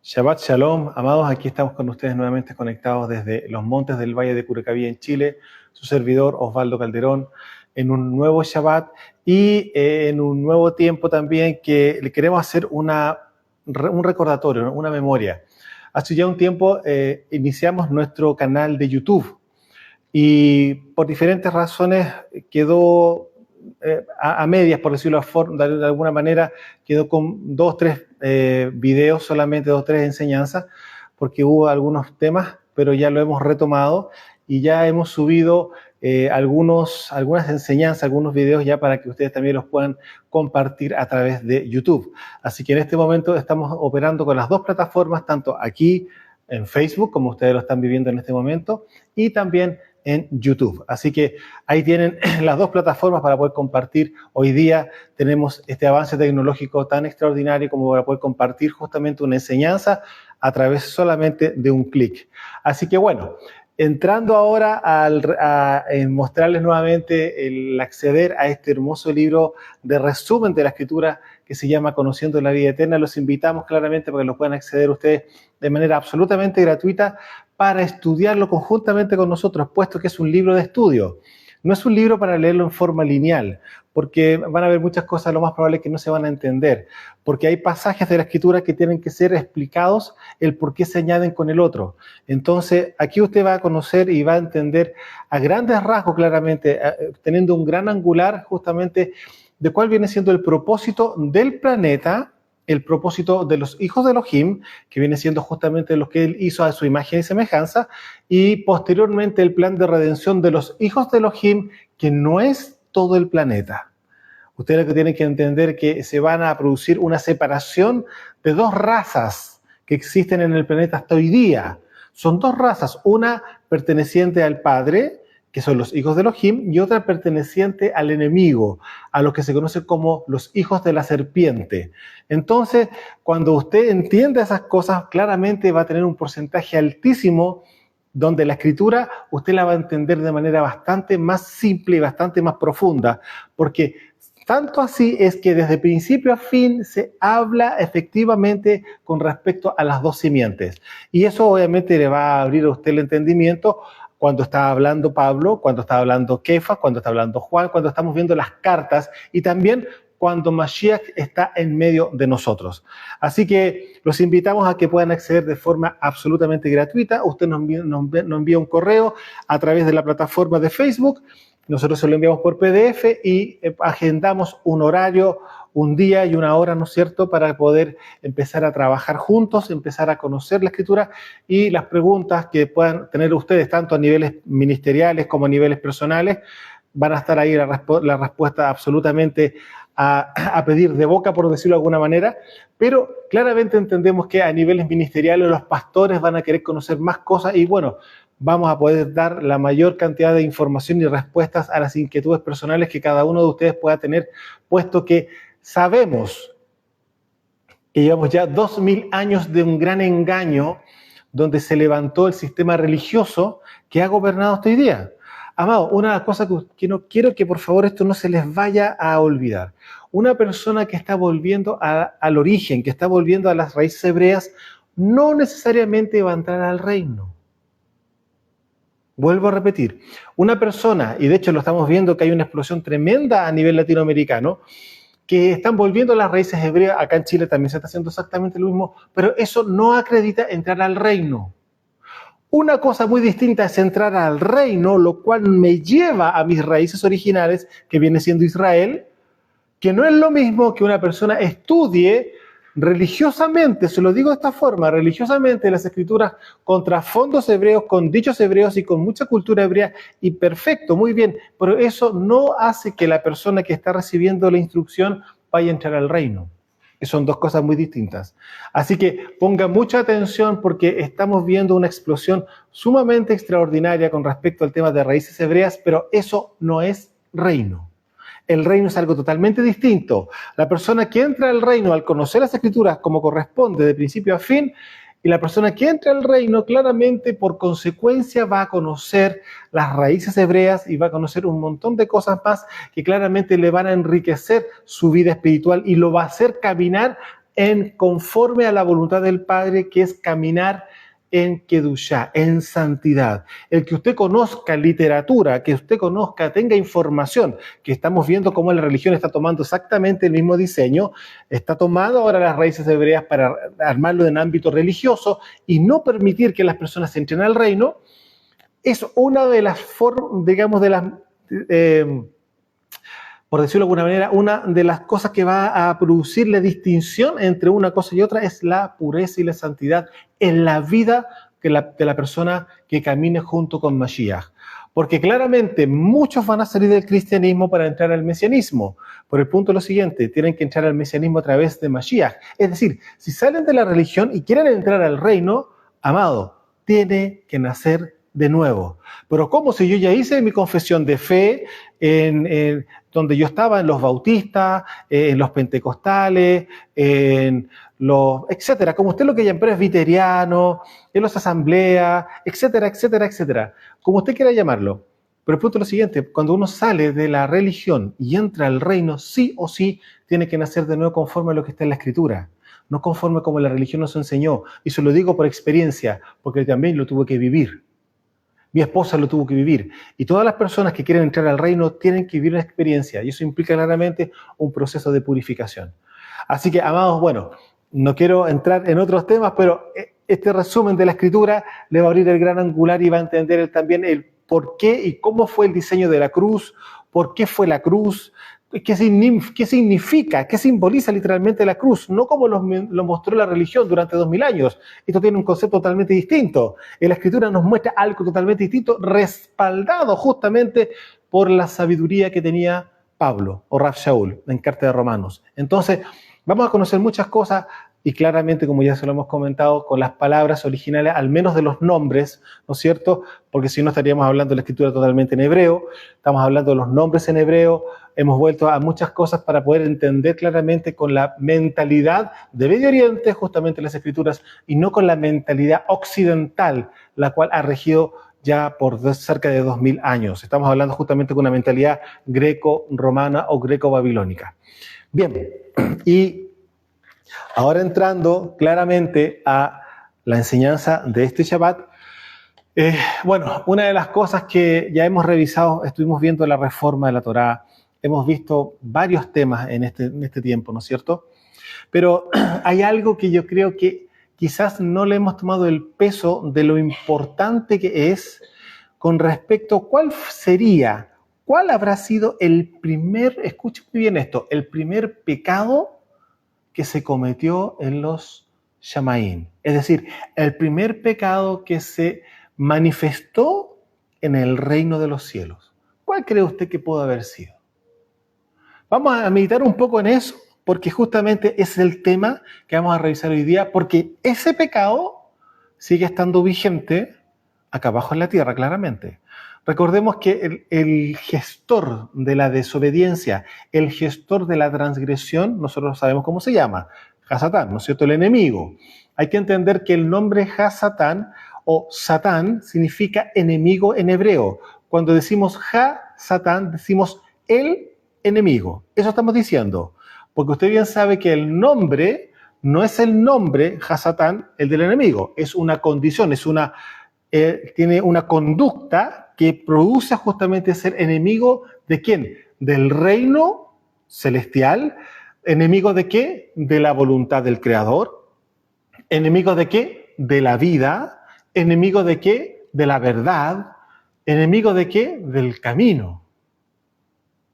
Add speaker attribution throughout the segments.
Speaker 1: Shabbat Shalom, amados, aquí estamos con ustedes nuevamente conectados desde los montes del Valle de Curacaví en Chile, su servidor Osvaldo Calderón, en un nuevo Shabbat y en un nuevo tiempo también que le queremos hacer un recordatorio, una memoria. Hace ya un tiempo iniciamos nuestro canal de YouTube y por diferentes razones quedó a medias, por decirlo de alguna manera, quedó con 2 o 3 videos, solamente 2 o 3 enseñanzas, porque hubo algunos temas, pero ya lo hemos retomado y ya hemos subido algunas enseñanzas, algunos videos ya para que ustedes también los puedan compartir a través de YouTube. Así que en este momento estamos operando con las 2 plataformas, tanto aquí en Facebook, como ustedes lo están viviendo en este momento, y también en YouTube. Así que ahí tienen las 2 plataformas para poder compartir. Hoy día tenemos este avance tecnológico tan extraordinario como para poder compartir justamente una enseñanza a través solamente de un clic. Así que bueno, entrando ahora a mostrarles nuevamente el acceder a este hermoso libro de resumen de la Escritura que se llama Conociendo la Vida Eterna, los invitamos claramente para que lo puedan acceder ustedes de manera absolutamente gratuita para estudiarlo conjuntamente con nosotros, puesto que es un libro de estudio. No es un libro para leerlo en forma lineal, porque van a haber muchas cosas, lo más probable es que no se van a entender, porque hay pasajes de la Escritura que tienen que ser explicados el por qué se añaden con el otro. Entonces, aquí usted va a conocer y va a entender a grandes rasgos claramente, teniendo un gran angular justamente de cuál viene siendo el propósito del planeta, el propósito de los hijos de Elohim, que viene siendo justamente lo que él hizo a su imagen y semejanza, y posteriormente el plan de redención de los hijos de Elohim, que no es todo el planeta. Ustedes lo que tienen que entender que se van a producir una separación de 2 razas que existen en el planeta hasta hoy día. Son 2 razas, una perteneciente al Padre, que son los hijos de Elohim, y otra perteneciente al enemigo, a los que se conocen como los hijos de la serpiente. Entonces, cuando usted entiende esas cosas, claramente va a tener un porcentaje altísimo donde la Escritura usted la va a entender de manera bastante más simple y bastante más profunda, porque tanto así es que desde principio a fin se habla efectivamente con respecto a las 2 simientes. Y eso obviamente le va a abrir a usted el entendimiento cuando está hablando Pablo, cuando está hablando Kefa, cuando está hablando Juan, cuando estamos viendo las cartas y también cuando Mashiach está en medio de nosotros. Así que los invitamos a que puedan acceder de forma absolutamente gratuita. Usted nos envía un correo a través de la plataforma de Facebook. Nosotros se lo enviamos por PDF y agendamos un horario, un día y una hora, ¿no es cierto?, para poder empezar a trabajar juntos, empezar a conocer la Escritura y las preguntas que puedan tener ustedes, tanto a niveles ministeriales como a niveles personales, van a estar ahí la respuesta absolutamente a pedir de boca, por decirlo de alguna manera, pero claramente entendemos que a niveles ministeriales los pastores van a querer conocer más cosas y bueno, vamos a poder dar la mayor cantidad de información y respuestas a las inquietudes personales que cada uno de ustedes pueda tener, puesto que sabemos que llevamos ya 2000 años de un gran engaño donde se levantó el sistema religioso que ha gobernado hasta hoy día. Amado, una de las cosas que no quiero que por favor esto no se les vaya a olvidar. Una persona que está volviendo al origen, que está volviendo a las raíces hebreas, no necesariamente va a entrar al reino. Vuelvo a repetir, una persona, y de hecho lo estamos viendo que hay una explosión tremenda a nivel latinoamericano, que están volviendo a las raíces hebreas, acá en Chile también se está haciendo exactamente lo mismo, pero eso no acredita entrar al reino. Una cosa muy distinta es entrar al reino, lo cual me lleva a mis raíces originales, que viene siendo Israel, que no es lo mismo que una persona estudie religiosamente, se lo digo de esta forma, religiosamente las escrituras con trasfondos hebreos, con dichos hebreos y con mucha cultura hebrea, y perfecto, muy bien, pero eso no hace que la persona que está recibiendo la instrucción vaya a entrar al reino. Son 2 cosas muy distintas. Así que ponga mucha atención porque estamos viendo una explosión sumamente extraordinaria con respecto al tema de raíces hebreas, pero eso no es reino. El reino es algo totalmente distinto. La persona que entra al reino al conocer las escrituras como corresponde de principio a fin, y la persona que entra al reino claramente por consecuencia va a conocer las raíces hebreas y va a conocer un montón de cosas más que claramente le van a enriquecer su vida espiritual y lo va a hacer caminar en conforme a la voluntad del Padre, que es caminar en Kedushá, en santidad. El que usted conozca literatura, que usted conozca, tenga información, que estamos viendo cómo la religión está tomando exactamente el mismo diseño, está tomando ahora las raíces hebreas para armarlo en ámbito religioso y no permitir que las personas entren al reino, es una de las formas, digamos, de las... por decirlo de alguna manera, una de las cosas que va a producir la distinción entre una cosa y otra es la pureza y la santidad en la vida de la persona que camine junto con Mashiach. Porque claramente muchos van a salir del cristianismo para entrar al mesianismo. Por el punto lo siguiente, tienen que entrar al mesianismo a través de Mashiach. Es decir, si salen de la religión y quieren entrar al reino, amado, tiene que nacer de nuevo. Pero ¿cómo? Si yo ya hice mi confesión de fe donde yo estaba en los bautistas, en los pentecostales, en los, etcétera, como usted lo que llama presbiteriano, en las asambleas, etcétera, etcétera, etcétera, como usted quiera llamarlo. Pero el punto es lo siguiente, cuando uno sale de la religión y entra al reino, sí o sí tiene que nacer de nuevo conforme a lo que está en la Escritura, no conforme como la religión nos enseñó. Y se lo digo por experiencia, porque también lo tuve que vivir. Mi esposa lo tuvo que vivir. Y todas las personas que quieren entrar al reino tienen que vivir una experiencia. Y eso implica claramente un proceso de purificación. Así que, amados, bueno, no quiero entrar en otros temas, pero este resumen de la Escritura le va a abrir el gran angular y va a entender él también el por qué y cómo fue el diseño de la cruz, por qué fue la cruz, qué significa, qué simboliza literalmente la cruz, no como lo mostró la religión durante 2000 años. Esto tiene un concepto totalmente distinto. En la Escritura nos muestra algo totalmente distinto, respaldado justamente por la sabiduría que tenía Pablo o Rav Shaul en Carta de Romanos. Entonces, vamos a conocer muchas cosas y claramente, como ya se lo hemos comentado, con las palabras originales, al menos de los nombres, ¿no es cierto? Porque si no estaríamos hablando de la Escritura totalmente en hebreo, estamos hablando de los nombres en hebreo, hemos vuelto a muchas cosas para poder entender claramente con la mentalidad de Medio Oriente, justamente las Escrituras, y no con la mentalidad occidental, la cual ha regido ya por cerca de 2000 años. Estamos hablando justamente con una mentalidad greco-romana o greco-babilónica. Bien, y ahora entrando claramente a la enseñanza de este Shabbat, bueno, una de las cosas que ya hemos revisado, estuvimos viendo la reforma de la Torá, hemos visto varios temas en este tiempo, ¿no es cierto? Pero hay algo que yo creo que quizás no le hemos tomado el peso de lo importante que es con respecto a cuál habrá sido el primer, escuchen muy bien esto, el primer pecado que se cometió en los Shamaim. Es decir, el primer pecado que se manifestó en el reino de los cielos. ¿Cuál cree usted que pudo haber sido? Vamos a meditar un poco en eso, porque justamente es el tema que vamos a revisar hoy día, porque ese pecado sigue estando vigente acá abajo en la tierra, claramente. Recordemos que el gestor de la desobediencia, el gestor de la transgresión, nosotros sabemos cómo se llama, Hasatán, ¿no es cierto? El enemigo. Hay que entender que el nombre Hasatán o Satán significa enemigo en hebreo. Cuando decimos Ha-Satán, decimos el enemigo. Eso estamos diciendo. Porque usted bien sabe que el nombre no es el nombre Hasatán, el del enemigo. Es una condición, tiene una conducta que produce justamente ser enemigo ¿de quién? Del reino celestial. ¿Enemigo de qué? De la voluntad del Creador. ¿Enemigo de qué? De la vida. ¿Enemigo de qué? De la verdad. ¿Enemigo de qué? Del camino.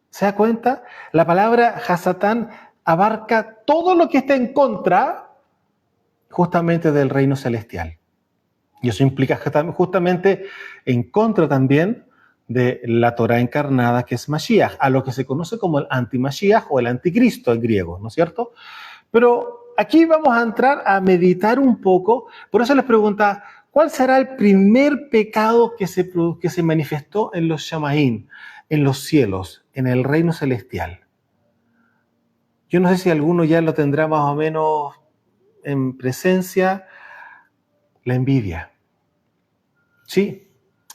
Speaker 1: ¿Se da cuenta? La palabra Hasatán abarca todo lo que está en contra justamente del reino celestial. Y eso implica justamente en contra también de la Torá encarnada, que es Mashiach, a lo que se conoce como el anti-Mashiach o el anticristo en griego, ¿no es cierto? Pero aquí vamos a entrar a meditar un poco. Por eso les pregunta, ¿cuál será el primer pecado que se manifestó en los Shamaim, en los cielos, en el reino celestial? Yo no sé si alguno ya lo tendrá más o menos en presencia. La envidia. Sí,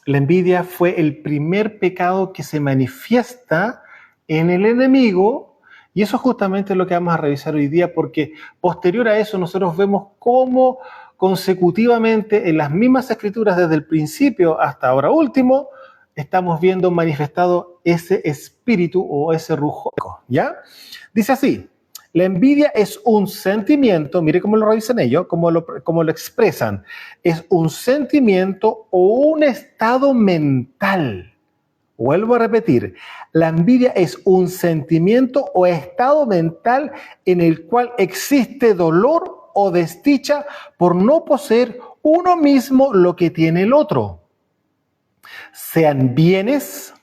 Speaker 1: la envidia fue el primer pecado que se manifiesta en el enemigo Y eso es justamente lo que vamos a revisar hoy día, porque posterior a eso nosotros vemos cómo consecutivamente en las mismas escrituras desde el principio hasta ahora último, estamos viendo manifestado ese espíritu o ese rujo, ¿ya? Dice así, la envidia es un sentimiento, mire cómo lo revisan ellos, cómo lo expresan, es un sentimiento o un estado mental. Vuelvo a repetir, la envidia es un sentimiento o estado mental en el cual existe dolor o desdicha por no poseer uno mismo lo que tiene el otro, sean bienes,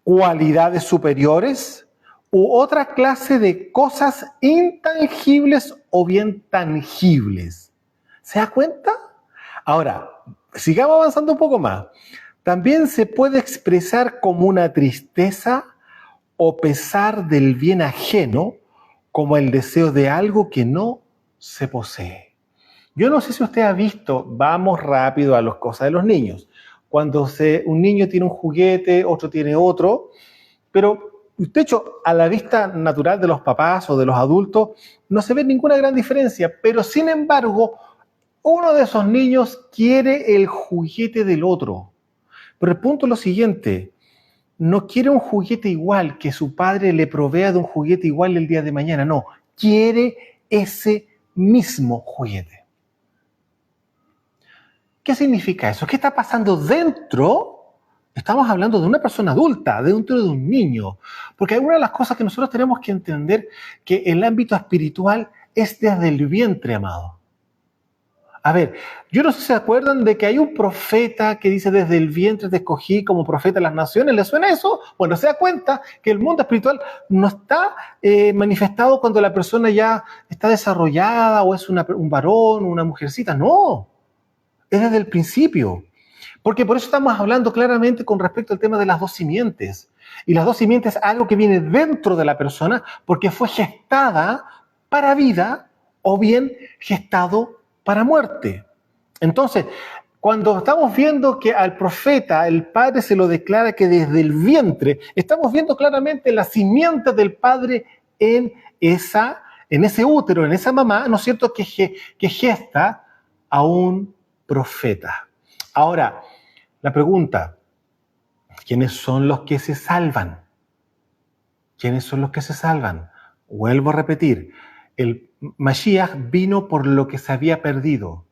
Speaker 1: cualidades superiores u otra clase de cosas intangibles o bien tangibles. ¿Se da cuenta? Ahora, sigamos avanzando un poco más. También se puede expresar como una tristeza o pesar del bien ajeno, como el deseo de algo que no se posee. Yo no sé si usted ha visto, vamos rápido a las cosas de los niños. Cuando un niño tiene un juguete, otro tiene otro, pero de hecho, a la vista natural de los papás o de los adultos, no se ve ninguna gran diferencia, pero sin embargo, uno de esos niños quiere el juguete del otro. Pero el punto es lo siguiente, no quiere un juguete igual, que su padre le provea de un juguete igual el día de mañana, no, quiere ese mismo juguete. ¿Qué significa eso? ¿Qué está pasando dentro? Estamos hablando de una persona adulta, dentro de un niño, porque una de las cosas que nosotros tenemos que entender que el ámbito espiritual es desde el vientre, amado. A ver, yo no sé si se acuerdan de que hay un profeta que dice desde el vientre te escogí como profeta de las naciones. ¿Le suena eso? Bueno, se da cuenta que el mundo espiritual no está manifestado cuando la persona ya está desarrollada o es un varón o una mujercita. No, es desde el principio. Porque por eso estamos hablando claramente con respecto al tema de las dos simientes. Y las dos simientes es algo que viene dentro de la persona porque fue gestada para vida o bien gestado para muerte. Entonces, cuando estamos viendo que al profeta el padre se lo declara que desde el vientre, estamos viendo claramente la simiente del padre en ese útero, en esa mamá, ¿no es cierto?, que gesta a un profeta. Ahora, la pregunta, ¿quiénes son los que se salvan? ¿Quiénes son los que se salvan? Vuelvo a repetir, el Mashiach vino por lo que se había perdido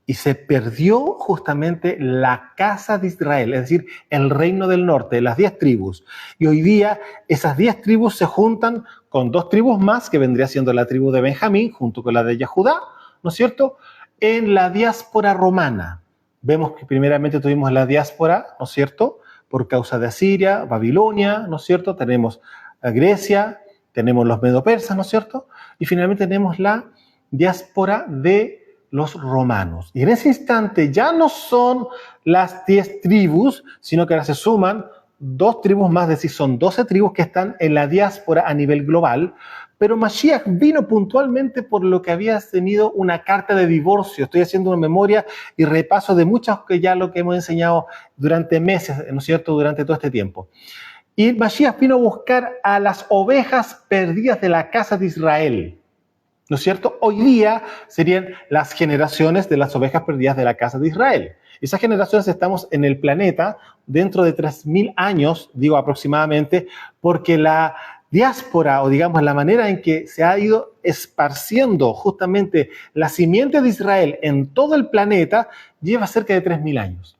Speaker 1: y se perdió justamente la casa de Israel, es decir, el reino del norte, las 10 tribus. Y hoy día esas 10 tribus se juntan con 2 tribus más, que vendría siendo la tribu de Benjamín junto con la de Yehudá, ¿no es cierto?, en la diáspora romana. Vemos que primeramente tuvimos la diáspora, ¿no es cierto?, por causa de Asiria, Babilonia, ¿no es cierto?, tenemos a Grecia, tenemos los medo-persas, ¿no es cierto?, y finalmente tenemos la diáspora de los romanos. Y en ese instante ya no son las 10 tribus, sino que ahora se suman 2 tribus más, es decir, son 12 tribus que están en la diáspora a nivel global, pero Mashiach vino puntualmente por lo que había tenido una carta de divorcio. Estoy haciendo una memoria y repaso de muchas que ya lo que hemos enseñado durante meses, ¿no es cierto?, durante todo este tiempo. Y Mashiach vino a buscar a las ovejas perdidas de la casa de Israel, ¿no es cierto? Hoy día serían las generaciones de las ovejas perdidas de la casa de Israel. Esas generaciones estamos en el planeta dentro de 3.000 años, digo aproximadamente, porque la diáspora, o digamos la manera en que se ha ido esparciendo justamente la simiente de Israel en todo el planeta, lleva cerca de 3.000 años.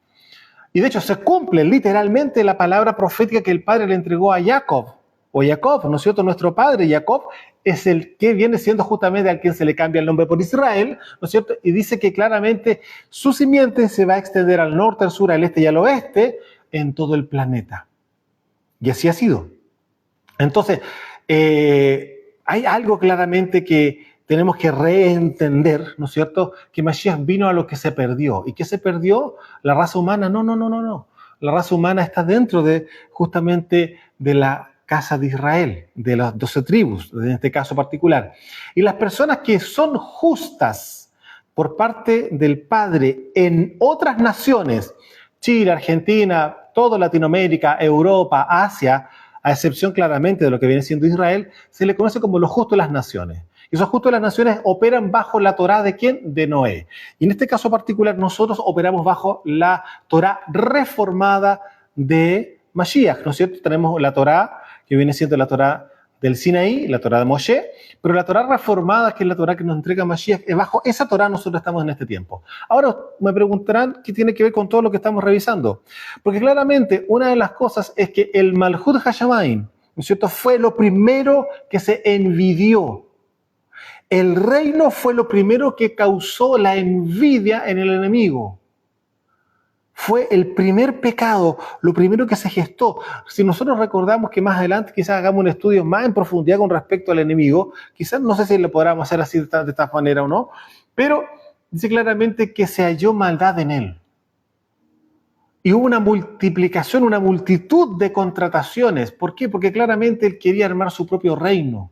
Speaker 1: Y de hecho se cumple literalmente la palabra profética que el Padre le entregó a Jacob, o Jacob, ¿no es cierto? Nuestro padre Jacob es el que viene siendo justamente al quien se le cambia el nombre por Israel, ¿no es cierto? Y dice que claramente su simiente se va a extender al norte, al sur, al este y al oeste en todo el planeta. Y así ha sido. Entonces, hay algo claramente que tenemos que reentender, ¿no es cierto? Que Mashiach vino a lo que se perdió. ¿Y qué se perdió? La raza humana. No. La raza humana está dentro de justamente de la casa de Israel, de las 12 tribus, en este caso particular. Y las personas que son justas por parte del Padre en otras naciones, Chile, Argentina, toda Latinoamérica, Europa, Asia, a excepción claramente de lo que viene siendo Israel, se le conoce como los justos de las naciones. Y esos justos de las naciones operan bajo la Torá ¿de quién? De Noé. Y en este caso particular nosotros operamos bajo la Torá reformada de Mashiach, ¿no es cierto? Tenemos la Torá que viene siendo la Torá del Sinaí, la Torá de Moshe, pero la Torá reformada, que es la Torá que nos entrega Mashiach, es bajo esa Torá nosotros estamos en este tiempo. Ahora me preguntarán qué tiene que ver con todo lo que estamos revisando. Porque claramente una de las cosas es que el Malhut Hashamayim, ¿no es cierto?, fue lo primero que se envidió. El reino fue lo primero que causó la envidia en el enemigo. Fue el primer pecado, lo primero que se gestó. Si nosotros recordamos que más adelante quizás hagamos un estudio más en profundidad con respecto al enemigo, quizás no sé si lo podamos hacer así de esta manera o no, pero dice claramente que se halló maldad en él. Y hubo una multiplicación, una multitud de contrataciones. ¿Por qué? Porque claramente él quería armar su propio reino.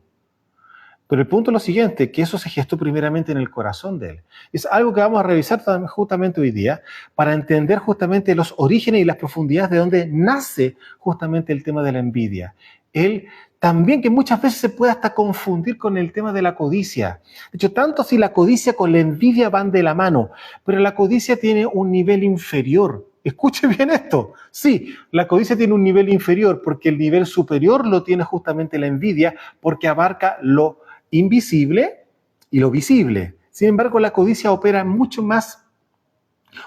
Speaker 1: Pero el punto es lo siguiente, que eso se gestó primeramente en el corazón de él. Es algo que vamos a revisar justamente hoy día para entender justamente los orígenes y las profundidades de donde nace justamente el tema de la envidia. Él también que muchas veces se puede hasta confundir con el tema de la codicia. De hecho, tanto si la codicia con la envidia van de la mano, pero la codicia tiene un nivel inferior. Escuche bien esto. Sí, la codicia tiene un nivel inferior porque el nivel superior lo tiene justamente la envidia porque abarca lo invisible y lo visible. Sin embargo, la codicia opera mucho más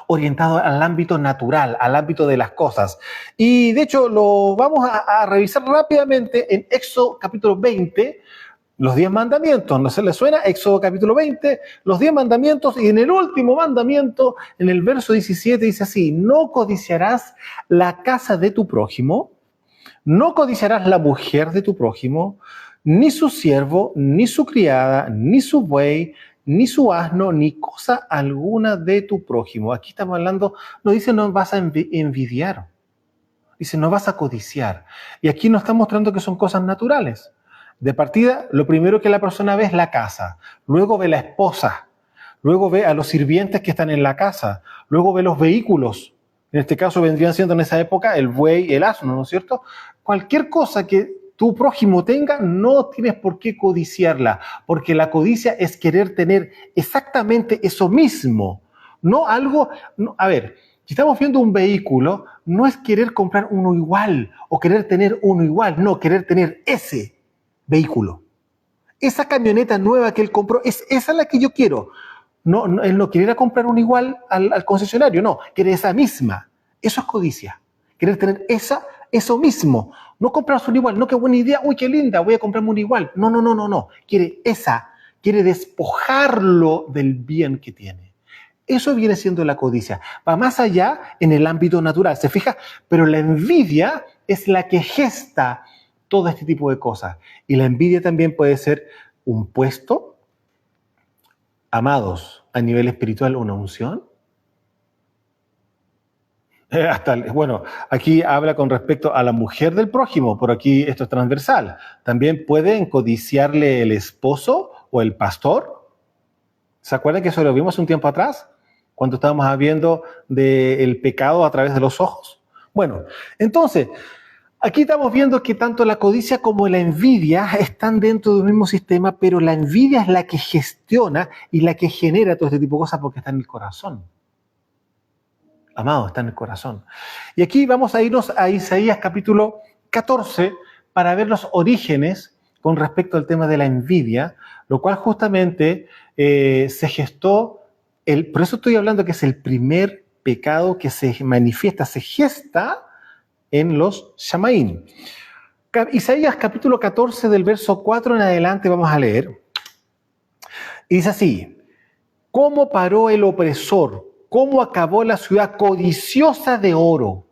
Speaker 1: orientado al ámbito natural, al ámbito de las cosas. Y de hecho, lo vamos a revisar rápidamente en Éxodo capítulo 20, los 10 mandamientos. ¿No se les suena? Éxodo capítulo 20, los 10 mandamientos. Y en el último mandamiento, en el verso 17, dice así: no codiciarás la casa de tu prójimo, no codiciarás la mujer de tu prójimo, ni su siervo, ni su criada, ni su buey, ni su asno, ni cosa alguna de tu prójimo. Aquí estamos hablando, no dice no vas a envidiar, dice no vas a codiciar. Y aquí nos está mostrando que son cosas naturales. De partida, lo primero que la persona ve es la casa, luego ve la esposa, luego ve a los sirvientes que están en la casa, luego ve los vehículos. En este caso vendrían siendo en esa época el buey, el asno, ¿no es cierto? Cualquier cosa que tu prójimo tenga, no tienes por qué codiciarla, porque la codicia es querer tener exactamente eso mismo, no algo. No, a ver, si estamos viendo un vehículo, no es querer comprar uno igual o querer tener uno igual, no, querer tener ese vehículo. Esa camioneta nueva que él compró, es esa la que yo quiero. No, él no quiere ir a comprar uno igual al concesionario, no, quiere esa misma. Eso es codicia, querer tener eso mismo. No comprarse un igual, no, qué buena idea, uy, qué linda, voy a comprarme un igual. No. Quiere quiere despojarlo del bien que tiene. Eso viene siendo la codicia. Va más allá en el ámbito natural, ¿se fija? Pero la envidia es la que gesta todo este tipo de cosas. Y la envidia también puede ser un puesto, amados, a nivel espiritual, una unción. Bueno, aquí habla con respecto a la mujer del prójimo, por aquí esto es transversal. También pueden codiciarle el esposo o el pastor. ¿Se acuerdan que eso lo vimos un tiempo atrás? Cuando estábamos viendo del pecado a través de los ojos. Bueno, entonces, aquí estamos viendo que tanto la codicia como la envidia están dentro del mismo sistema, pero la envidia es la que gestiona y la que genera todo este tipo de cosas porque está en el corazón. Amado, está en el corazón. Y aquí vamos a irnos a Isaías capítulo 14 para ver los orígenes con respecto al tema de la envidia, lo cual justamente se gestó, por eso estoy hablando que es el primer pecado que se manifiesta, se gesta en los Shamaim. Isaías capítulo 14 del verso 4 en adelante vamos a leer. Y dice así: ¿cómo paró el opresor? ¿Cómo acabó la ciudad codiciosa de oro?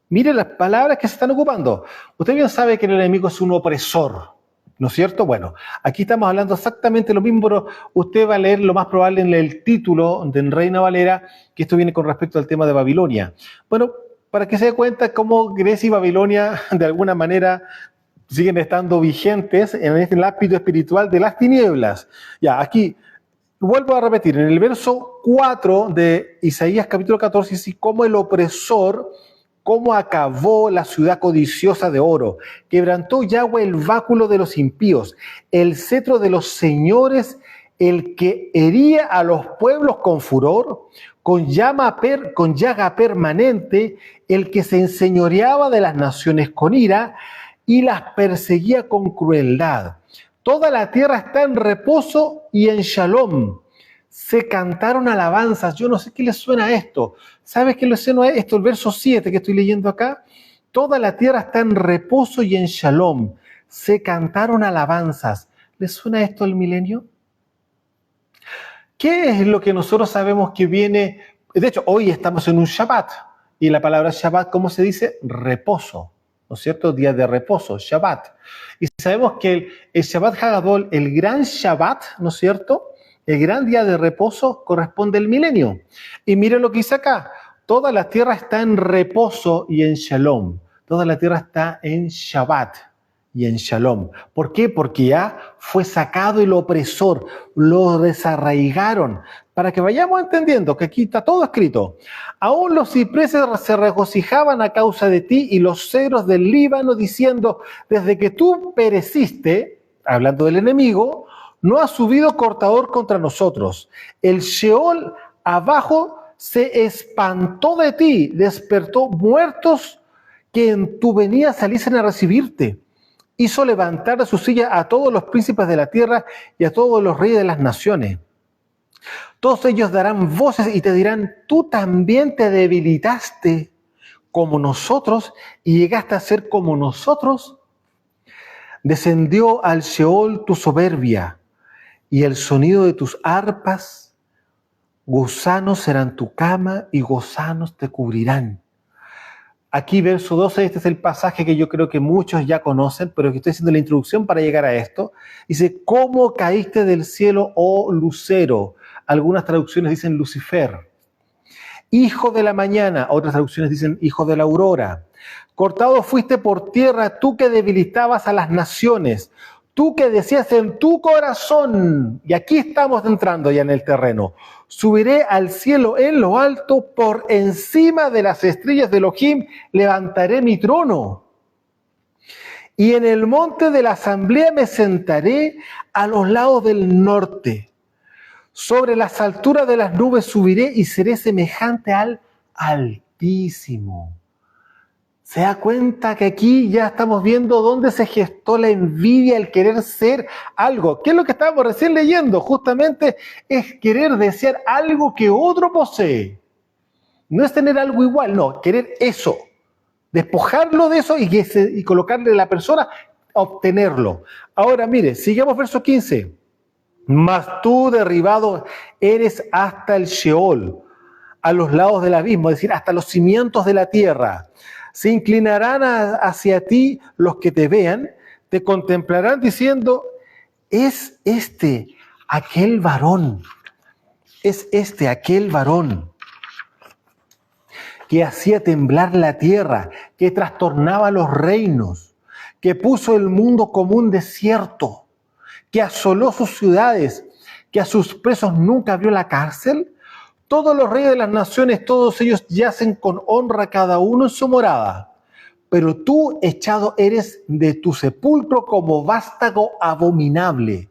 Speaker 1: Mire las palabras que se están ocupando. Usted bien sabe que el enemigo es un opresor, ¿no es cierto? Bueno, aquí estamos hablando exactamente lo mismo, pero usted va a leer lo más probable en el título de Reina Valera, que esto viene con respecto al tema de Babilonia. Bueno, para que se dé cuenta cómo Grecia y Babilonia de alguna manera siguen estando vigentes en el ámbito espiritual de las tinieblas. Ya, aquí vuelvo a repetir, en el verso 4 de Isaías capítulo 14 dice cómo el opresor cómo acabó la ciudad codiciosa de oro. Quebrantó Yahweh el báculo de los impíos, el cetro de los señores, el que hería a los pueblos con furor, con llaga permanente, el que se enseñoreaba de las naciones con ira y las perseguía con crueldad. Toda la tierra está en reposo y en shalom. Se cantaron alabanzas. Yo no sé qué les suena a esto. ¿Sabes qué les suena a esto? El verso 7 que estoy leyendo acá. Toda la tierra está en reposo y en shalom. Se cantaron alabanzas. ¿Les suena esto al milenio? ¿Qué es lo que nosotros sabemos que viene? De hecho, hoy estamos en un Shabbat. Y la palabra Shabbat, ¿cómo se dice? Reposo. ¿No es cierto? Día de reposo, Shabbat. Y sabemos que el Shabbat Hagadol, el gran Shabbat, ¿no es cierto? El gran día de reposo corresponde al milenio. Y miren lo que dice acá. Toda la tierra está en reposo y en shalom. Toda la tierra está en Shabbat y en shalom. ¿Por qué? Porque ya fue sacado el opresor, lo desarraigaron. Para que vayamos entendiendo que aquí está todo escrito. Aún los cipreses se regocijaban a causa de ti y los cedros del Líbano diciendo, desde que tú pereciste, hablando del enemigo, no ha subido cortador contra nosotros. El Sheol abajo se espantó de ti, despertó muertos que en tu venida saliesen a recibirte. Hizo levantar de su silla a todos los príncipes de la tierra y a todos los reyes de las naciones. Todos ellos darán voces y te dirán, tú también te debilitaste como nosotros y llegaste a ser como nosotros. Descendió al Sheol tu soberbia y el sonido de tus arpas, gusanos serán tu cama y gusanos te cubrirán. Aquí verso 12, este es el pasaje que yo creo que muchos ya conocen, pero que estoy haciendo la introducción para llegar a esto. Dice, ¿cómo caíste del cielo, oh lucero? Algunas traducciones dicen Lucifer. Hijo de la mañana, otras traducciones dicen hijo de la aurora. Cortado fuiste por tierra, tú que debilitabas a las naciones. Tú que decías en tu corazón, y aquí estamos entrando ya en el terreno, subiré al cielo en lo alto, por encima de las estrellas de Elohim levantaré mi trono. Y en el monte de la asamblea me sentaré a los lados del norte. Sobre las alturas de las nubes subiré y seré semejante al Altísimo. ¿Se da cuenta que aquí ya estamos viendo dónde se gestó la envidia, el querer ser algo? ¿Qué es lo que estábamos recién leyendo? Justamente es querer desear algo que otro posee. No es tener algo igual, no, querer eso. Despojarlo de eso y colocarle a la persona a obtenerlo. Ahora mire, sigamos verso 15. Mas tú derribado eres hasta el Sheol, a los lados del abismo, es decir, hasta los cimientos de la tierra. Se inclinarán hacia ti los que te vean, te contemplarán diciendo, es este aquel varón, es este aquel varón que hacía temblar la tierra, que trastornaba los reinos, que puso el mundo como un desierto, que asoló sus ciudades, que a sus presos nunca abrió la cárcel. Todos los reyes de las naciones, todos ellos yacen con honra cada uno en su morada. Pero tú echado eres de tu sepulcro como vástago abominable,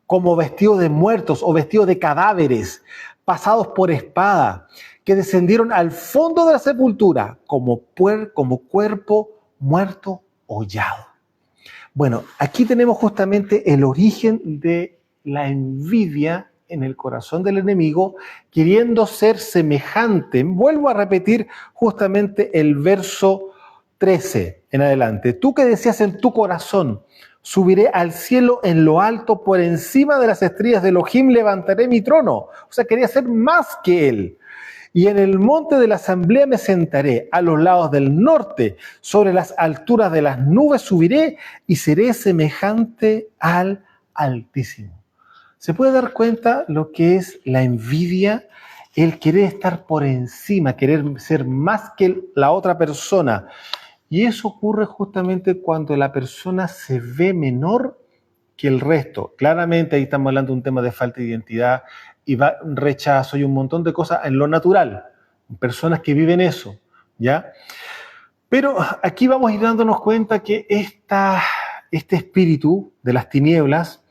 Speaker 1: como vestido de muertos o vestido de cadáveres, pasados por espada, que descendieron al fondo de la sepultura como cuerpo muerto hollado. Bueno, aquí tenemos justamente el origen de la envidia en el corazón del enemigo, queriendo ser semejante. Vuelvo a repetir justamente el verso 13 en adelante. Tú que decías en tu corazón, subiré al cielo en lo alto, por encima de las estrellas de Elohim levantaré mi trono. O sea, quería ser más que él. Y en el monte de la asamblea me sentaré, a los lados del norte, sobre las alturas de las nubes subiré y seré semejante al Altísimo. ¿Se puede dar cuenta lo que es la envidia? El querer estar por encima, querer ser más que la otra persona. Y eso ocurre justamente cuando la persona se ve menor que el resto. Claramente ahí estamos hablando de un tema de falta de identidad y rechazo y un montón de cosas en lo natural. Personas que viven eso, ¿ya? Pero aquí vamos a ir dándonos cuenta que este espíritu de las tinieblas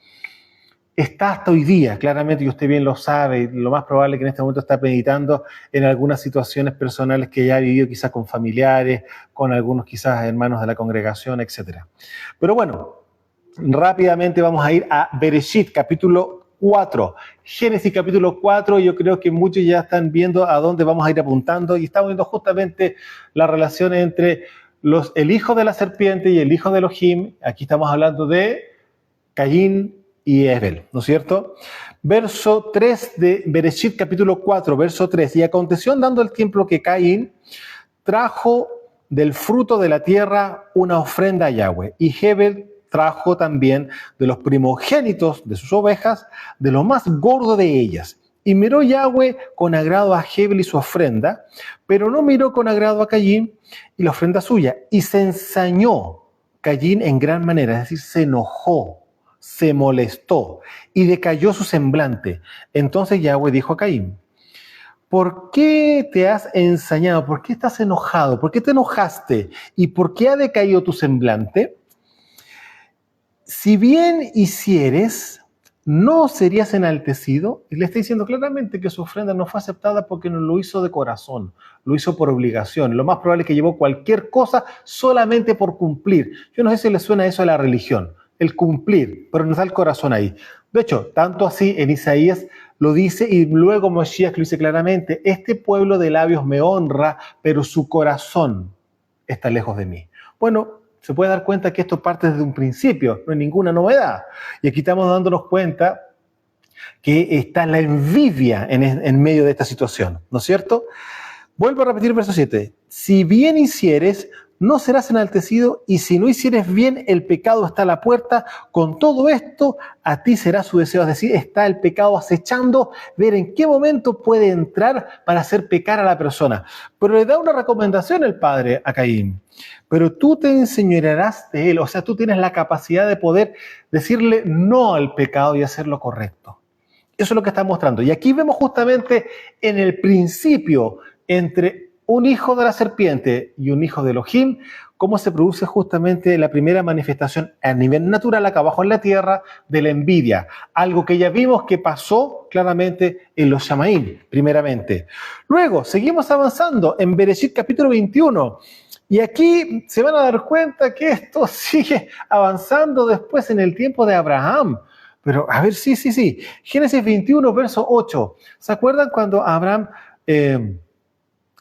Speaker 1: está hasta hoy día, claramente, y usted bien lo sabe, y lo más probable es que en este momento está meditando en algunas situaciones personales que ya ha vivido quizás con familiares, con algunos quizás hermanos de la congregación, etc. Pero bueno, rápidamente vamos a ir a Bereshit, capítulo 4. Génesis capítulo 4, yo creo que muchos ya están viendo a dónde vamos a ir apuntando y estamos viendo justamente la relación entre el hijo de la serpiente y el hijo de Elohim. Aquí estamos hablando de Caín y Abel, ¿no es cierto? Verso 3 de Bereshit capítulo 4, verso 3. Y aconteció andando el tiempo que Caín trajo del fruto de la tierra una ofrenda a Yahweh, y Abel trajo también de los primogénitos de sus ovejas, de lo más gordo de ellas. Y miró Yahweh con agrado a Abel y su ofrenda, pero no miró con agrado a Caín y la ofrenda suya. Y se ensañó Caín en gran manera, es decir, se enojó, se molestó y decayó su semblante. Entonces Yahweh dijo a Caín: ¿por qué te has ensañado? ¿Por qué estás enojado? ¿Por qué te enojaste? ¿Y por qué ha decaído tu semblante? Si bien hicieres, ¿no serías enaltecido? Y le está diciendo claramente que su ofrenda no fue aceptada porque no lo hizo de corazón, lo hizo por obligación. Lo más probable es que llevó cualquier cosa solamente por cumplir. Yo no sé si le suena eso a la religión, el cumplir, pero no está el corazón ahí. De hecho, tanto así en Isaías lo dice, y luego Mosías lo dice claramente: este pueblo de labios me honra, pero su corazón está lejos de mí. Bueno, se puede dar cuenta que esto parte desde un principio, no es ninguna novedad. Y aquí estamos dándonos cuenta que está la envidia en medio de esta situación, ¿no es cierto? Vuelvo a repetir el verso 7. Si bien hicieres, no serás enaltecido, y si no hicieres bien, el pecado está a la puerta. Con todo esto, a ti será su deseo. Es decir, está el pecado acechando, ver en qué momento puede entrar para hacer pecar a la persona. Pero le da una recomendación el padre a Caín: pero tú te enseñorearás de él. O sea, tú tienes la capacidad de poder decirle no al pecado y hacer lo correcto. Eso es lo que está mostrando. Y aquí vemos justamente en el principio entre un hijo de la serpiente y un hijo de Elohim, cómo se produce justamente la primera manifestación a nivel natural acá abajo en la tierra de la envidia. Algo que ya vimos que pasó claramente en los Shamaim, primeramente. Luego, seguimos avanzando en Bereshit capítulo 21. Y aquí se van a dar cuenta que esto sigue avanzando después en el tiempo de Abraham. Pero, a ver, sí. Génesis 21, verso 8. ¿Se acuerdan cuando Abraham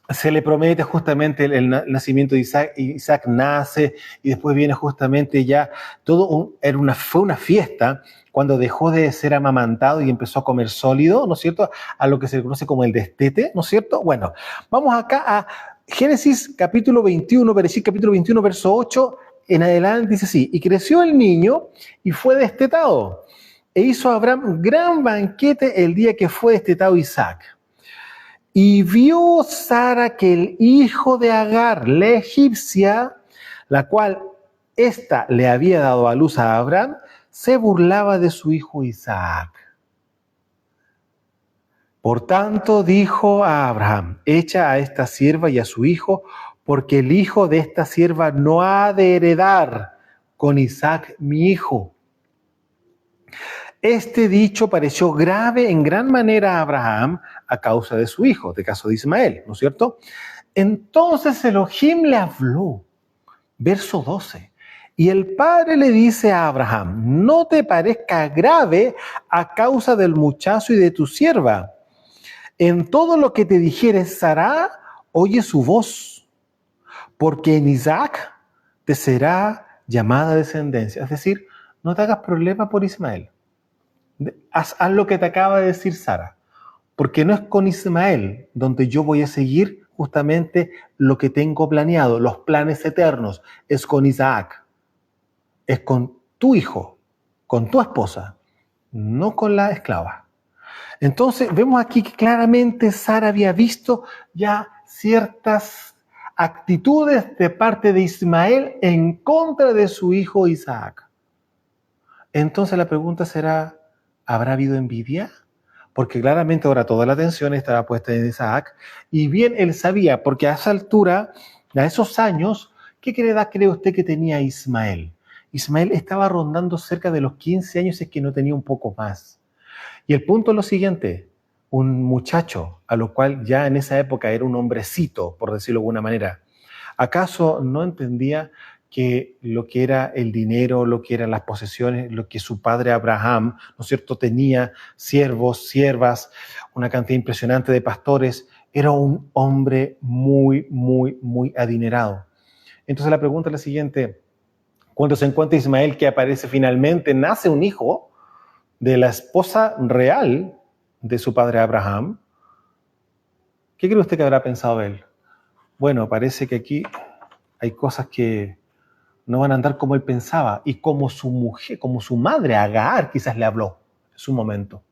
Speaker 1: se le promete justamente el nacimiento de Isaac? Isaac nace y después viene justamente ya fue una fiesta cuando dejó de ser amamantado y empezó a comer sólido, ¿no es cierto? A lo que se le conoce como el destete, ¿no es cierto? Bueno, vamos acá a Génesis capítulo 21, Bereshit capítulo 21, verso 8 en adelante, dice así: y creció el niño y fue destetado. E hizo Abraham gran banquete el día que fue destetado Isaac. Y vio Sara que el hijo de Agar, la egipcia, la cual ésta le había dado a luz a Abraham, se burlaba de su hijo Isaac. Por tanto dijo a Abraham: echa a esta sierva y a su hijo, porque el hijo de esta sierva no ha de heredar con Isaac mi hijo. Este dicho pareció grave en gran manera a Abraham a causa de su hijo, de caso de Ismael, ¿no es cierto? Entonces Elohim le habló, verso 12, y el padre le dice a Abraham: no te parezca grave a causa del muchacho y de tu sierva. En todo lo que te dijere Sara, oye su voz, porque en Isaac te será llamada descendencia. Es decir, no te hagas problema por Ismael. Haz lo que te acaba de decir Sara, porque no es con Ismael donde yo voy a seguir justamente lo que tengo planeado, los planes eternos. Es con Isaac, es con tu hijo, con tu esposa, no con la esclava. Entonces vemos aquí que claramente Sara había visto ya ciertas actitudes de parte de Ismael en contra de su hijo Isaac. Entonces la pregunta será: ¿habrá habido envidia? Porque claramente ahora toda la atención estaba puesta en Isaac, y bien él sabía, porque a esa altura A esos años, ¿qué edad cree usted que tenía Ismael? Ismael estaba rondando cerca de los 15 años, es que no tenía un poco más. Y el punto es lo siguiente, un muchacho, a lo cual ya en esa época era un hombrecito, por decirlo de alguna manera, ¿acaso no entendía que lo que era el dinero, lo que eran las posesiones, lo que su padre Abraham, ¿no es cierto?, tenía, siervos, siervas, una cantidad impresionante de pastores, era un hombre muy, muy, muy adinerado? Entonces la pregunta es la siguiente, cuando se encuentra Ismael que aparece finalmente, nace un hijo de la esposa real de su padre Abraham, ¿qué cree usted que habrá pensado él? Bueno, parece que aquí hay cosas que no van a andar como él pensaba y como su mujer, como su madre Agar quizás le habló en su momento.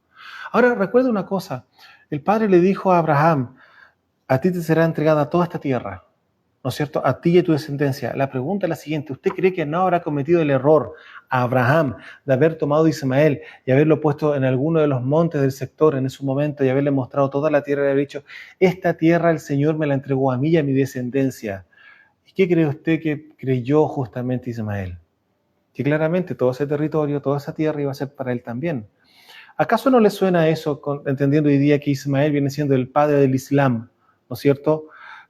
Speaker 1: Ahora recuerda una cosa, el padre le dijo a Abraham, a ti te será entregada toda esta tierra, ¿no es cierto?, a ti y a tu descendencia. La pregunta es la siguiente, ¿usted cree que no habrá cometido el error a Abraham de haber tomado a Ismael y haberlo puesto en alguno de los montes del sector en ese momento y haberle mostrado toda la tierra y haber dicho, esta tierra el Señor me la entregó a mí y a mi descendencia? ¿Y qué cree usted que creyó justamente Ismael? Que claramente todo ese territorio, toda esa tierra iba a ser para él también. ¿Acaso no le suena eso, entendiendo hoy día que Ismael viene siendo el padre del Islam, ¿no es cierto?,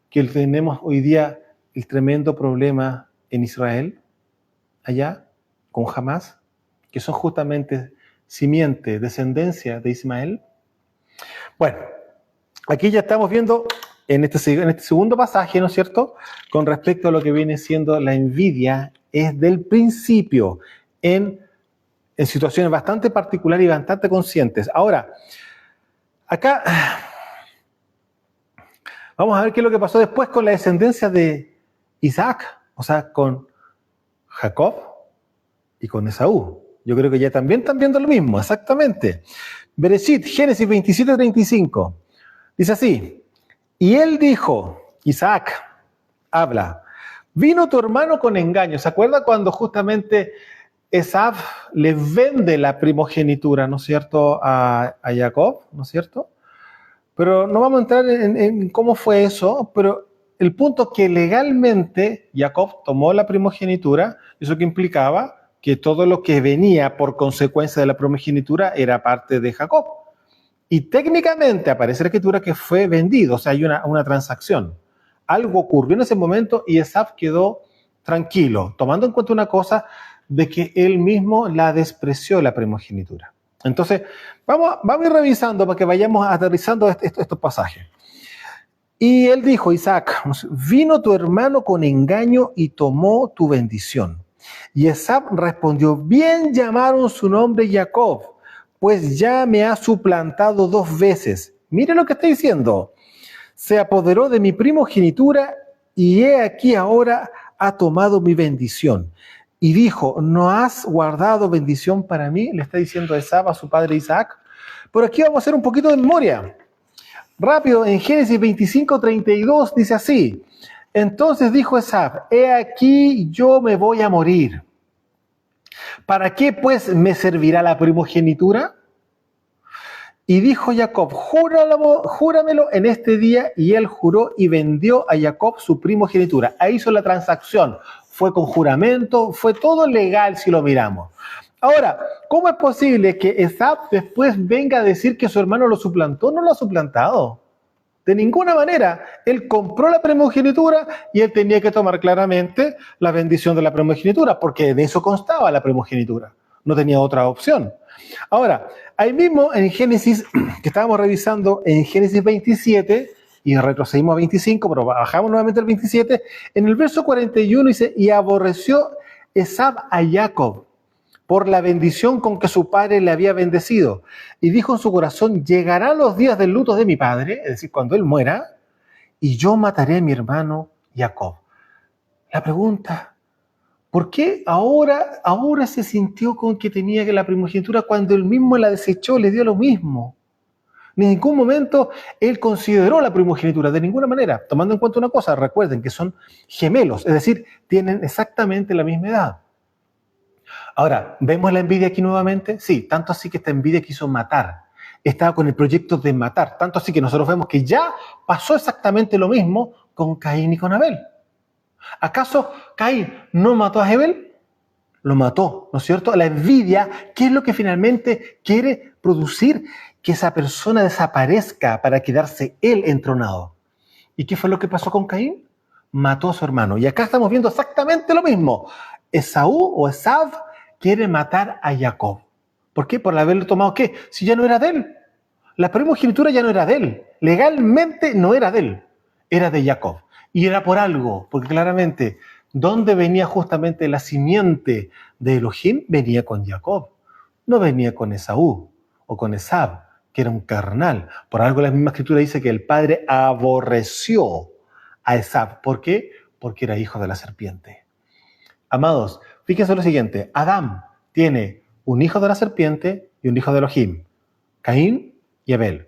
Speaker 1: que tenemos hoy día el tremendo problema en Israel, allá, con Hamás, que son justamente simiente, descendencia de Ismael. Bueno, aquí ya estamos viendo en este segundo pasaje, ¿no es cierto?, con respecto a lo que viene siendo la envidia, es del principio, en situaciones bastante particulares y bastante conscientes. Ahora, acá vamos a ver qué es lo que pasó después con la descendencia de Isaac, o sea, con Jacob y con Esaú. Yo creo que ya también están viendo lo mismo, exactamente. Bereshit, Génesis 27:35, dice así, y él dijo, Isaac, habla, vino tu hermano con engaño. ¿Se acuerda cuando justamente Esaú le vende la primogenitura, ¿no es cierto?, a Jacob, ¿no es cierto? Pero no vamos a entrar en cómo fue eso, pero el punto es que legalmente Jacob tomó la primogenitura, eso que implicaba que todo lo que venía por consecuencia de la primogenitura era parte de Jacob. Y técnicamente aparece la escritura que fue vendido, o sea, hay una transacción. Algo ocurrió en ese momento y Esaú quedó tranquilo, tomando en cuenta una cosa de que él mismo la despreció la primogenitura. Entonces, vamos a ir revisando para que vayamos aterrizando estos pasajes. Y él dijo, Isaac, vino tu hermano con engaño y tomó tu bendición. Y Esaú respondió, bien llamaron su nombre Jacob, pues ya me ha suplantado 2 veces. Mire lo que está diciendo. Se apoderó de mi primogenitura y he aquí ahora ha tomado mi bendición. Y dijo, ¿no has guardado bendición para mí? Le está diciendo Esaú a su padre Isaac. Pero aquí vamos a hacer un poquito de memoria. Rápido, en Génesis 25:32 dice así. Entonces dijo Esaú, he aquí yo me voy a morir. ¿Para qué pues me servirá la primogenitura? Y dijo Jacob, júramelo en este día. Y él juró y vendió a Jacob su primogenitura. Ahí hizo la transacción. Fue con juramento, fue todo legal si lo miramos. Ahora, ¿cómo es posible que Esaú después venga a decir que su hermano lo suplantó? No lo ha suplantado. De ninguna manera. Él compró la primogenitura y él tenía que tomar claramente la bendición de la primogenitura, porque de eso constaba la primogenitura. No tenía otra opción. Ahora, ahí mismo en Génesis, que estábamos revisando en Génesis 27, y retrocedimos a 25, pero bajamos nuevamente al 27, en el verso 41 dice, y aborreció Esaú a Jacob por la bendición con que su padre le había bendecido. Y dijo en su corazón, llegarán los días del luto de mi padre, es decir, cuando él muera, y yo mataré a mi hermano Jacob. La pregunta, ¿por qué ahora se sintió con que tenía que la primogenitura cuando él mismo la desechó, le dio lo mismo? En ningún momento él consideró la primogenitura, de ninguna manera, tomando en cuenta una cosa, recuerden que son gemelos, es decir, tienen exactamente la misma edad. Ahora, ¿vemos la envidia aquí nuevamente? Sí, tanto así que esta envidia quiso matar. Estaba con el proyecto de matar, tanto así que nosotros vemos que ya pasó exactamente lo mismo con Caín y con Abel. ¿Acaso Caín no mató a Abel? Lo mató, ¿no es cierto? La envidia, ¿qué es lo que finalmente quiere producir? Que esa persona desaparezca para quedarse él entronado. ¿Y qué fue lo que pasó con Caín? Mató a su hermano. Y acá estamos viendo exactamente lo mismo. Esaú o Esav quiere matar a Jacob. ¿Por qué? Por haberlo tomado, ¿qué? Si ya no era de él. La primogenitura ya no era de él. Legalmente no era de él. Era de Jacob. Y era por algo, porque claramente, ¿dónde venía justamente la simiente de Elohim? Venía con Jacob. No venía con Esaú o con Esav, que era un carnal. Por algo la misma escritura dice que el padre aborreció a Esav. ¿Por qué? Porque era hijo de la serpiente. Amados, fíjense lo siguiente. Adán tiene un hijo de la serpiente y un hijo de Elohim. Caín y Abel.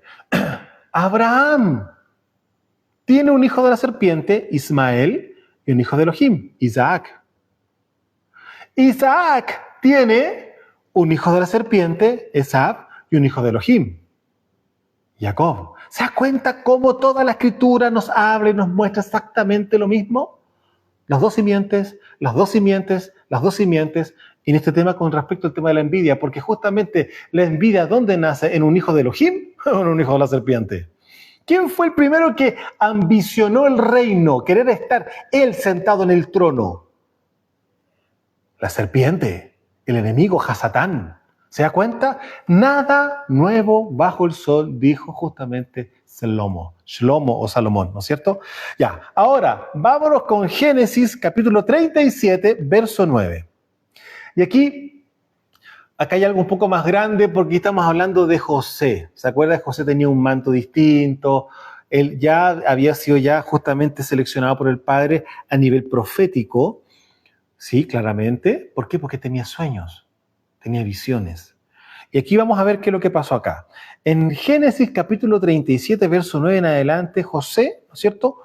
Speaker 1: Abraham tiene un hijo de la serpiente, Ismael, y un hijo de Elohim, Isaac. Isaac tiene un hijo de la serpiente, Esav, y un hijo de Elohim, Jacob. ¿Se da cuenta cómo toda la escritura nos habla y nos muestra exactamente lo mismo? Las dos simientes, las dos simientes, las dos simientes. Y en este tema con respecto al tema de la envidia, porque justamente la envidia, ¿dónde nace? ¿En un hijo de Elohim o en un hijo de la serpiente? ¿Quién fue el primero que ambicionó el reino, querer estar él sentado en el trono? La serpiente, el enemigo, Hasatán. ¿Se da cuenta? Nada nuevo bajo el sol, dijo justamente Shlomo o Salomón, ¿no es cierto? Ya, ahora vámonos con Génesis capítulo 37, verso 9. Y acá hay algo un poco más grande porque estamos hablando de José. ¿Se acuerdan? José tenía un manto distinto. Él ya había sido ya justamente seleccionado por el Padre a nivel profético. Sí, claramente. ¿Por qué? Porque tenía sueños, tenía visiones. Y aquí vamos a ver qué es lo que pasó acá. En Génesis capítulo 37, verso 9 en adelante, José, ¿no es cierto?,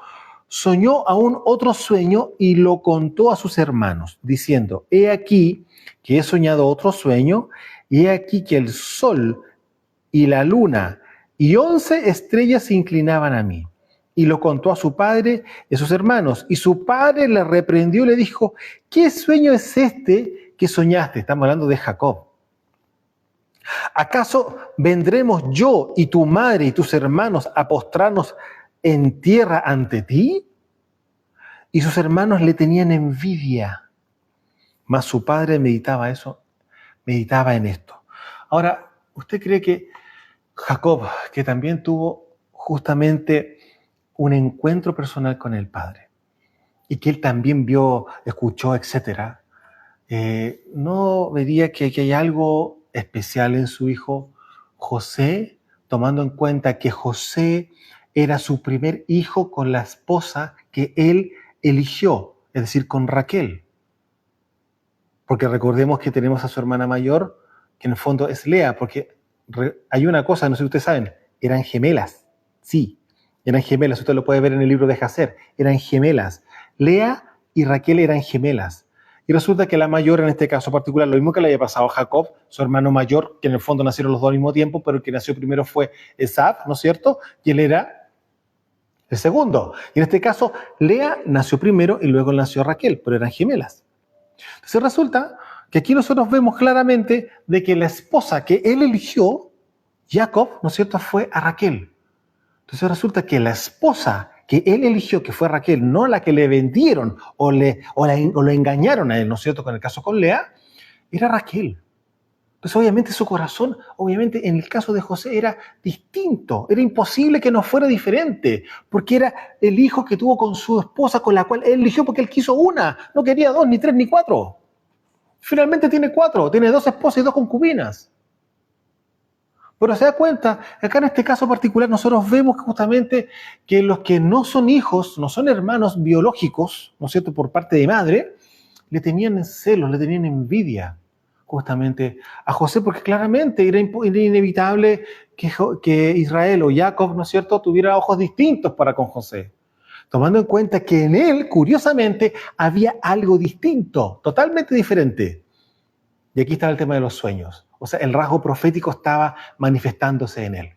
Speaker 1: soñó aún otro sueño y lo contó a sus hermanos, diciendo, he aquí que he soñado otro sueño, y he aquí que el sol y la luna y 11 estrellas se inclinaban a mí. Y lo contó a su padre y a sus hermanos. Y su padre le reprendió y le dijo, ¿qué sueño es este que soñaste? Estamos hablando de Jacob. ¿Acaso vendremos yo y tu madre y tus hermanos a postrarnos en tierra ante ti? Y sus hermanos le tenían envidia. Mas su padre meditaba en esto. Ahora, ¿usted cree que Jacob, que también tuvo justamente un encuentro personal con el Padre, y que él también vio, escuchó, etcétera, no vería que hay algo especial en su hijo José, tomando en cuenta que José era su primer hijo con la esposa que él eligió, es decir, con Raquel? Porque recordemos que tenemos a su hermana mayor, que en el fondo es Lea, porque hay una cosa, no sé si ustedes saben, eran gemelas. Sí, eran gemelas, usted lo puede ver en el libro de Jacer, eran gemelas. Lea y Raquel eran gemelas. Y resulta que la mayor, en este caso particular, lo mismo que le había pasado a Jacob, su hermano mayor, que en el fondo nacieron los dos al mismo tiempo, pero el que nació primero fue Esav, ¿no es cierto? Y él era el segundo. Y en este caso, Lea nació primero y luego nació Raquel, pero eran gemelas. Entonces resulta que aquí nosotros vemos claramente de que la esposa que él eligió, Jacob, ¿no es cierto?, fue a Raquel. Entonces resulta que la esposa que él eligió, que fue Raquel, no la que le vendieron o lo engañaron a él, ¿no es cierto?, con el caso con Lea, era Raquel. Entonces obviamente su corazón, obviamente en el caso de José era distinto, era imposible que no fuera diferente, porque era el hijo que tuvo con su esposa, con la cual él eligió porque él quiso una, no quería dos, ni tres, ni cuatro. Finalmente tiene cuatro, tiene dos esposas y dos concubinas. Pero se da cuenta, acá en este caso particular nosotros vemos justamente que los que no son hijos, no son hermanos biológicos, ¿no es cierto?, por parte de madre, le tenían celos, le tenían envidia justamente a José, porque claramente era inevitable que Israel o Jacob, ¿no es cierto?, tuviera ojos distintos para con José, tomando en cuenta que en él, curiosamente, había algo distinto, totalmente diferente. Y aquí está el tema de los sueños. O sea, el rasgo profético estaba manifestándose en él.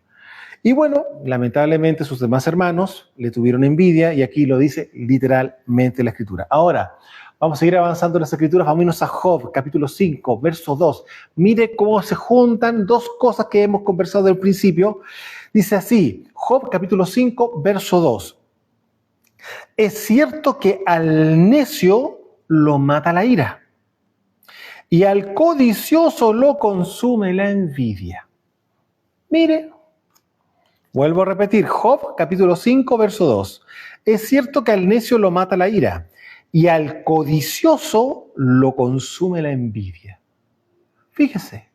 Speaker 1: Y bueno, lamentablemente sus demás hermanos le tuvieron envidia y aquí lo dice literalmente la Escritura. Ahora, vamos a seguir avanzando en las Escrituras. Vámonos a Job, capítulo 5, verso 2. Mire cómo se juntan dos cosas que hemos conversado del principio. Dice así, Job, capítulo 5, verso 2. Es cierto que al necio lo mata la ira y al codicioso lo consume la envidia. Mire, vuelvo a repetir, Job capítulo 5, verso 2. Es cierto que al necio lo mata la ira y al codicioso lo consume la envidia. Fíjese,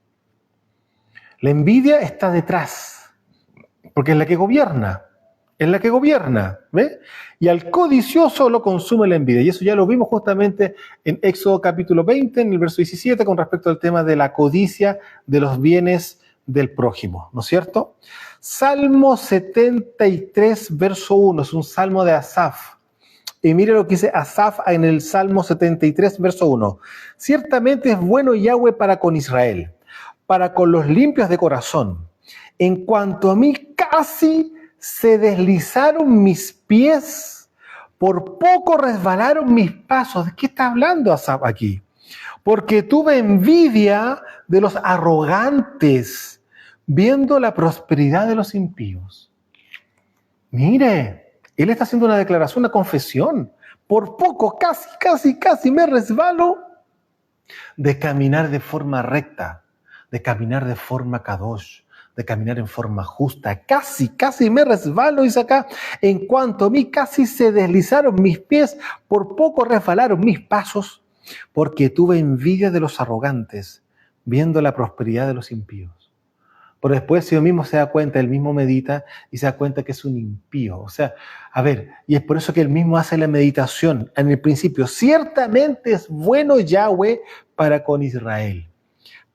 Speaker 1: la envidia está detrás, porque es la que gobierna. Es la que gobierna, ¿ve? Y al codicioso lo consume la envidia. Y eso ya lo vimos justamente en Éxodo capítulo 20, en el verso 17, con respecto al tema de la codicia de los bienes del prójimo, ¿no es cierto? Salmo 73, verso 1, es un salmo de Asaf. Y mire lo que dice Asaf en el Salmo 73, verso 1. Ciertamente es bueno Yahweh para con Israel, para con los limpios de corazón. En cuanto a mí, casi se deslizaron mis pies, por poco resbalaron mis pasos. ¿De qué está hablando Asaf aquí? Porque tuve envidia de los arrogantes, viendo la prosperidad de los impíos. Mire, él está haciendo una declaración, una confesión. Por poco, casi me resbalo de caminar de forma recta, de caminar de forma kadosh, de caminar en forma justa. Casi me resbalo, dice acá. En cuanto a mí, casi se deslizaron mis pies, por poco resbalaron mis pasos, porque tuve envidia de los arrogantes, viendo la prosperidad de los impíos. Pero después, si él mismo se da cuenta, él mismo medita y se da cuenta que es un impío. O sea, a ver, y es por eso que él mismo hace la meditación en el principio. Ciertamente es bueno Yahweh para con Israel,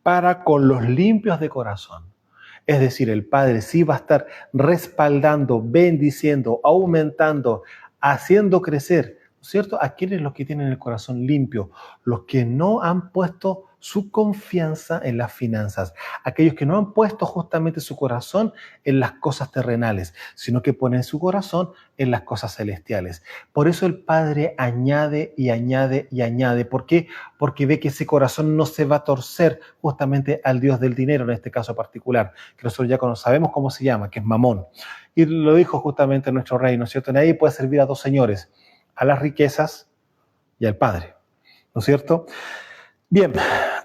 Speaker 1: para con los limpios de corazón. Es decir, el Padre sí va a estar respaldando, bendiciendo, aumentando, haciendo crecer, ¿no es cierto? ¿A quiénes? Los que tienen el corazón limpio, los que no han puesto su confianza en las finanzas, aquellos que no han puesto justamente su corazón en las cosas terrenales, sino que ponen su corazón en las cosas celestiales. Por eso el Padre añade y añade y añade. ¿Por qué? Porque ve que ese corazón no se va a torcer justamente al Dios del dinero, en este caso particular, que nosotros ya sabemos cómo se llama, que es Mamón. Y lo dijo justamente nuestro rey, ¿no es cierto? Nadie puede servir a dos señores, a las riquezas y al Padre, ¿no es cierto? Bien,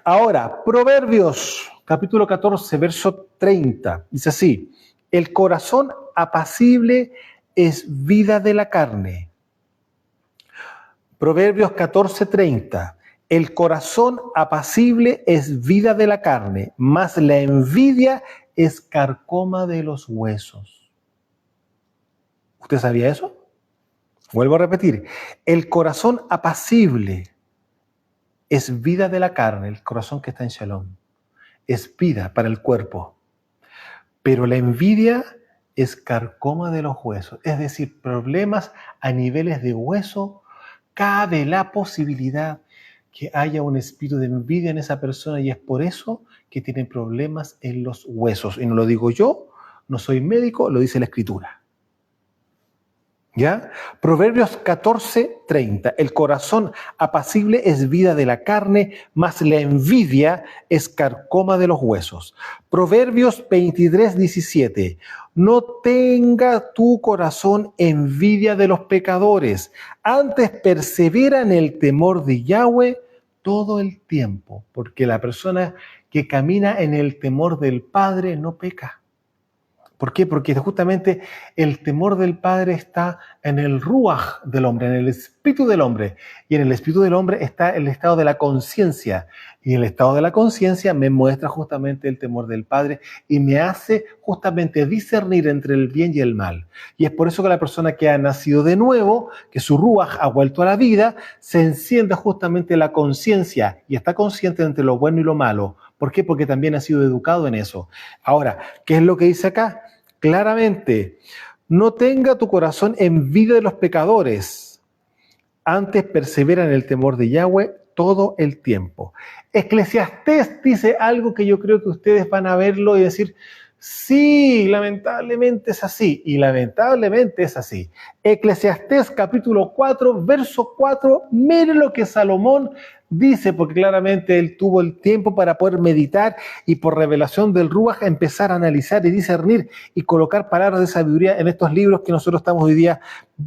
Speaker 1: ahora, Proverbios, capítulo 14, verso 30, dice así: el corazón apacible es vida de la carne. Proverbios 14, 30. El corazón apacible es vida de la carne, mas la envidia es carcoma de los huesos. ¿Usted sabía eso? Vuelvo a repetir. El corazón apacible es vida de la carne, el corazón que está en Shalom. Es vida para el cuerpo. Pero la envidia es carcoma de los huesos. Es decir, problemas a niveles de hueso. Cabe la posibilidad que haya un espíritu de envidia en esa persona y es por eso que tienen problemas en los huesos. Y no lo digo yo, no soy médico, lo dice la Escritura. ¿Ya? Proverbios 14, 30. El corazón apacible es vida de la carne, mas la envidia es carcoma de los huesos. Proverbios 23, 17. No tenga tu corazón envidia de los pecadores, antes persevera en el temor de Yahweh todo el tiempo, porque la persona que camina en el temor del Padre no peca. ¿Por qué? Porque justamente el temor del Padre está en el ruaj del hombre, en el espíritu del hombre. Y en el espíritu del hombre está el estado de la conciencia. Y el estado de la conciencia me muestra justamente el temor del Padre y me hace justamente discernir entre el bien y el mal. Y es por eso que la persona que ha nacido de nuevo, que su ruaj ha vuelto a la vida, se enciende justamente la conciencia y está consciente entre lo bueno y lo malo. ¿Por qué? Porque también ha sido educado en eso. Ahora, ¿qué es lo que dice acá? Claramente, no tenga tu corazón envidia de los pecadores, antes persevera en el temor de Yahweh todo el tiempo. Eclesiastés dice algo que yo creo que ustedes van a verlo y decir, Sí, lamentablemente es así, y lamentablemente es así. Eclesiastés capítulo 4, verso 4, mire lo que Salomón dice, porque claramente él tuvo el tiempo para poder meditar y por revelación del Ruaj empezar a analizar y discernir y colocar palabras de sabiduría en estos libros que nosotros estamos hoy día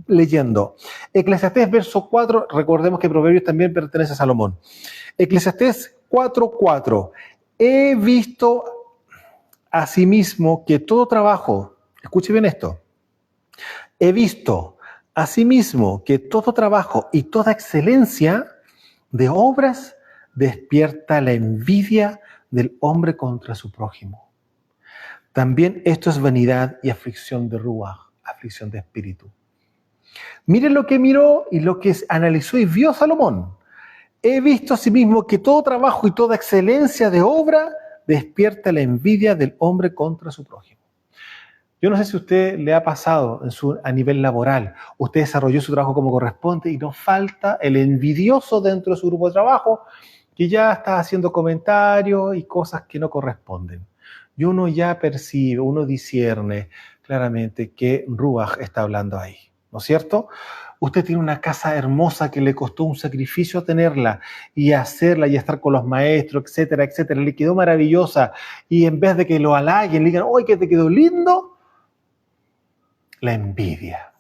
Speaker 1: leyendo. Eclesiastés verso 4, recordemos que Proverbios también pertenece a Salomón. Eclesiastés 4:4, he visto asimismo que todo trabajo, escuche bien esto, he visto asimismo que todo trabajo y toda excelencia de obras despierta la envidia del hombre contra su prójimo. También esto es vanidad y aflicción de Ruach, aflicción de espíritu. Miren lo que miró y lo que analizó y vio Salomón. He visto asimismo que todo trabajo y toda excelencia de obra despierta la envidia del hombre contra su prójimo. Yo no sé si a usted le ha pasado a nivel laboral, usted desarrolló su trabajo como corresponde y nos falta el envidioso dentro de su grupo de trabajo que ya está haciendo comentarios y cosas que no corresponden. Y uno ya percibe, uno discierne claramente que Ruach está hablando ahí, ¿no es cierto? Usted tiene una casa hermosa que le costó un sacrificio tenerla y hacerla y estar con los maestros, etcétera, etcétera. Le quedó maravillosa y en vez de que lo halaguen, le digan, ¡oye, que te quedó lindo! La envidia.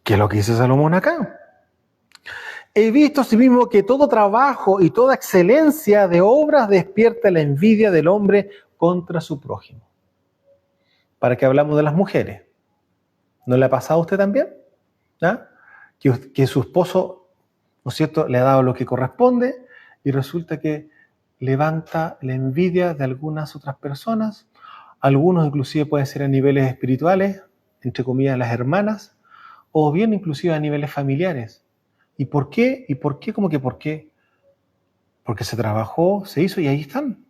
Speaker 1: ¿Qué es lo que dice Salomón acá? He visto asimismo que todo trabajo y toda excelencia de obras despierta la envidia del hombre contra su prójimo. ¿Para qué hablamos de las mujeres? ¿No le ha pasado a usted también? ¿Ah? Que su esposo, ¿no es cierto?, le ha dado lo que corresponde y resulta que levanta la envidia de algunas otras personas, algunos inclusive puede ser a niveles espirituales, entre comillas las hermanas, o bien inclusive a niveles familiares. ¿Y por qué? ¿Y por qué? ¿Cómo que por qué? Porque se trabajó, se hizo y ahí están.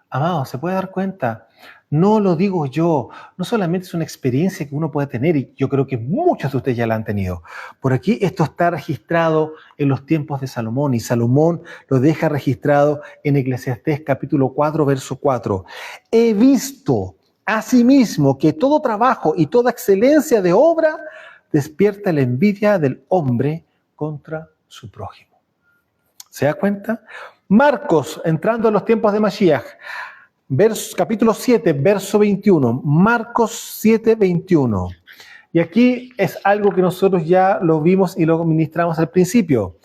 Speaker 1: Amados, se puede dar cuenta, no lo digo yo, no solamente es una experiencia que uno puede tener, y yo creo que muchos de ustedes ya la han tenido. Por aquí esto está registrado en los tiempos de Salomón, y Salomón lo deja registrado en Eclesiastés capítulo 4, verso 4. He visto asimismo que todo trabajo y toda excelencia de obra despierta la envidia del hombre contra su prójimo. ¿Se da cuenta? Marcos, entrando en los tiempos de Mashiach, capítulo 7, verso 21. Marcos 7, 21. Y aquí es algo que nosotros ya lo vimos y lo ministramos al principio.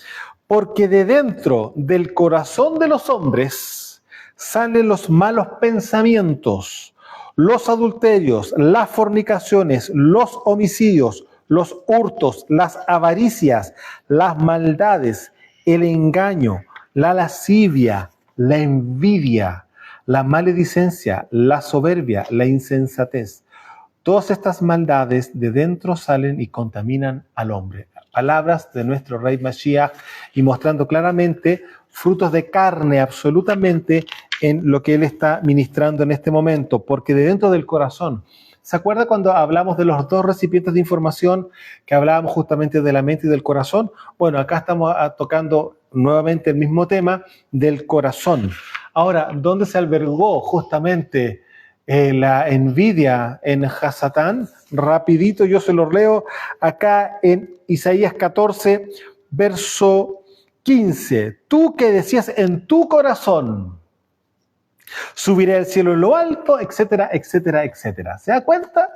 Speaker 1: Porque de dentro del corazón de los hombres salen los malos pensamientos, los adulterios, las fornicaciones, los homicidios, los hurtos, las avaricias, las maldades, el engaño, la lascivia, la envidia, la maledicencia, la soberbia, la insensatez. Todas estas maldades de dentro salen y contaminan al hombre. Palabras de nuestro Rey Mashiach y mostrando claramente frutos de carne absolutamente en lo que él está ministrando en este momento, porque de dentro del corazón. ¿Se acuerda cuando hablamos de los dos recipientes de información que hablábamos justamente de la mente y del corazón? Bueno, acá estamos tocando nuevamente el mismo tema del corazón. Ahora, ¿dónde se albergó justamente la envidia en Hasatán? Rapidito yo se lo leo acá en Isaías 14, verso 15. Tú que decías en tu corazón, subiré al cielo en lo alto, etcétera, etcétera, etcétera. ¿Se da cuenta?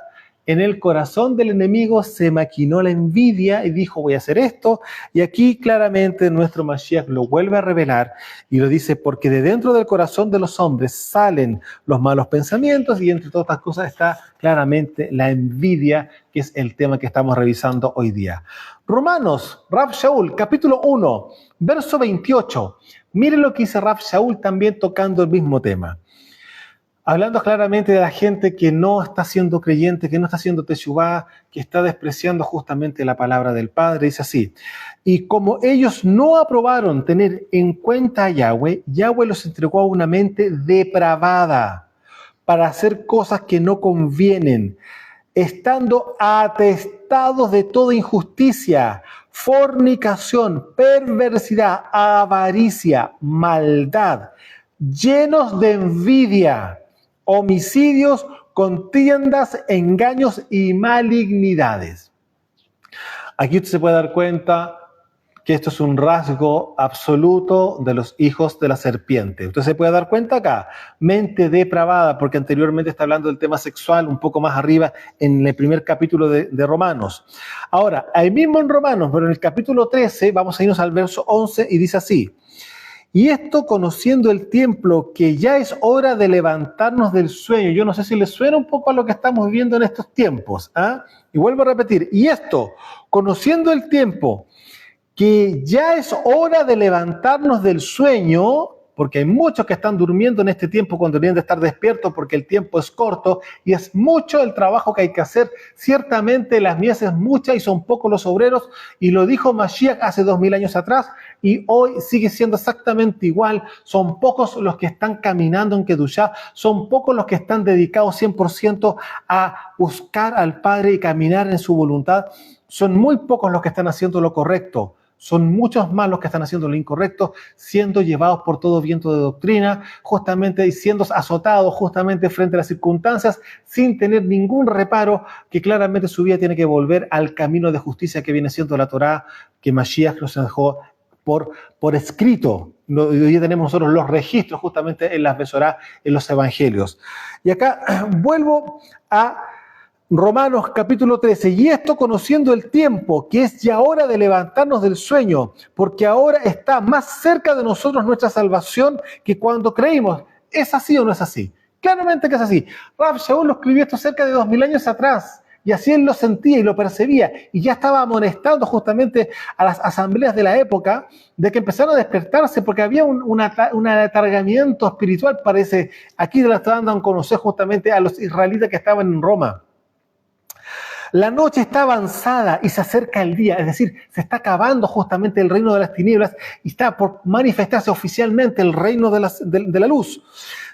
Speaker 1: En el corazón del enemigo se maquinó la envidia y dijo, voy a hacer esto. Y aquí claramente nuestro Mashiach lo vuelve a revelar y lo dice, porque de dentro del corazón de los hombres salen los malos pensamientos y entre todas estas cosas está claramente la envidia, que es el tema que estamos revisando hoy día. Romanos, Rav Shaul, capítulo 1, verso 28. Miren lo que dice Rav Shaul también tocando el mismo tema. Hablando claramente de la gente que no está siendo creyente, que no está haciendo teshuvá, que está despreciando justamente la palabra del Padre, dice así: y como ellos no aprobaron tener en cuenta a Yahweh, Yahweh los entregó a una mente depravada para hacer cosas que no convienen, estando atestados de toda injusticia, fornicación, perversidad, avaricia, maldad, llenos de envidia homicidios, contiendas, engaños y malignidades. Aquí usted se puede dar cuenta que esto es un rasgo absoluto de los hijos de la serpiente. Usted se puede dar cuenta acá, mente depravada, porque anteriormente está hablando del tema sexual un poco más arriba en el primer capítulo de Romanos. Ahora, ahí mismo en Romanos, pero en el capítulo 13, vamos a irnos al verso 11 y dice así: y esto conociendo el tiempo, que ya es hora de levantarnos del sueño. Yo no sé si les suena un poco a lo que estamos viviendo en estos tiempos, ¿ah? Y vuelvo a repetir, y esto, conociendo el tiempo, que ya es hora de levantarnos del sueño, porque hay muchos que están durmiendo en este tiempo cuando deberían de estar despiertos porque el tiempo es corto y es mucho el trabajo que hay que hacer. Ciertamente las mies es mucha y son pocos los obreros, y lo dijo Mashiach hace 2000 años atrás y hoy sigue siendo exactamente igual. Son pocos los que están caminando en Kedushá, son pocos los que están dedicados 100% a buscar al Padre y caminar en su voluntad. Son muy pocos los que están haciendo lo correcto. Son muchos más los que están haciendo lo incorrecto, siendo llevados por todo viento de doctrina, justamente y siendo azotados justamente frente a las circunstancias, sin tener ningún reparo, que claramente su vida tiene que volver al camino de justicia que viene siendo la Torá, que Mashiach nos dejó por escrito. Hoy tenemos nosotros los registros justamente en las Besorá, en los evangelios. Y acá vuelvo a Romanos capítulo 13, y esto conociendo el tiempo, que es ya hora de levantarnos del sueño, porque ahora está más cerca de nosotros nuestra salvación que cuando creímos. ¿Es así o no es así? Claramente que es así. Rav Shaul lo escribió esto cerca de 2000 años atrás, y así él lo sentía y lo percibía, y ya estaba amonestando justamente a las asambleas de la época de que empezaron a despertarse, porque había un atargamiento espiritual, parece. Aquí le estaban dando a conocer justamente a los israelitas que estaban en Roma. La noche está avanzada y se acerca el día, es decir, se está acabando justamente el reino de las tinieblas y está por manifestarse oficialmente el reino de la luz.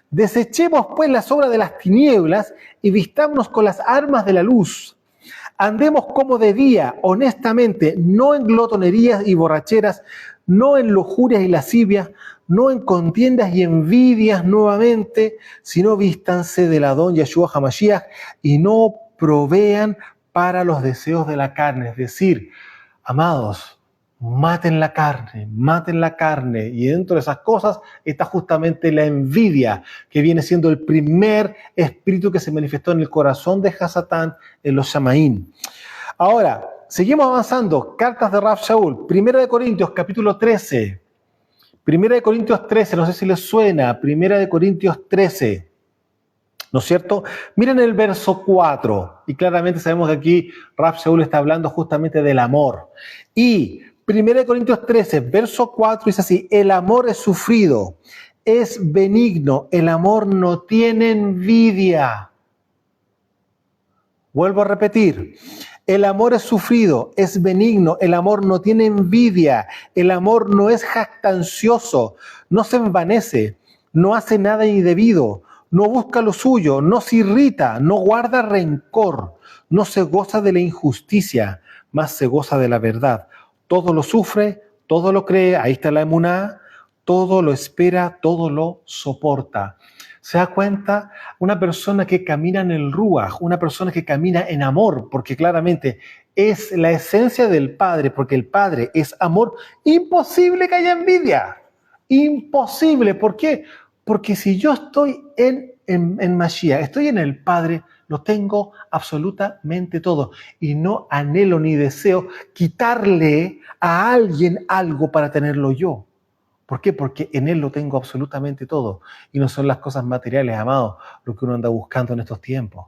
Speaker 1: Desechemos pues las obras de las tinieblas y vistámonos con las armas de la luz. Andemos como de día, honestamente, no en glotonerías y borracheras, no en lujurias y lascivias, no en contiendas y envidias nuevamente, sino vístanse del Adón Yeshua HaMashiach y no provean para los deseos de la carne. Es decir, amados, maten la carne, y dentro de esas cosas está justamente la envidia, que viene siendo el primer espíritu que se manifestó en el corazón de Hasatán, en los Shamaín. Ahora, seguimos avanzando. Cartas de Rav Shaul, 1 Corintios capítulo 13. 1 Corintios 13, no sé si les suena, 1 Corintios 13. ¿No es cierto? Miren el verso 4, y claramente sabemos que aquí Rav Shaul está hablando justamente del amor. Y 1 Corintios 13, verso 4 dice así: el amor es sufrido, es benigno, el amor no tiene envidia. Vuelvo a repetir, el amor es sufrido, es benigno, el amor no tiene envidia, el amor no es jactancioso, no se envanece, no hace nada indebido, no busca lo suyo, no se irrita, no guarda rencor, no se goza de la injusticia, más se goza de la verdad. Todo lo sufre, todo lo cree, ahí está la emuná, todo lo espera, todo lo soporta. ¿Se da cuenta? Una persona que camina en el ruaj, una persona que camina en amor, porque claramente es la esencia del Padre, porque el Padre es amor, imposible que haya envidia. Imposible. ¿Por qué? Porque si yo estoy en Mashiach, estoy en el Padre, lo tengo absolutamente todo. Y no anhelo ni deseo quitarle a alguien algo para tenerlo yo. ¿Por qué? Porque en Él lo tengo absolutamente todo. Y no son las cosas materiales, amados, lo que uno anda buscando en estos tiempos.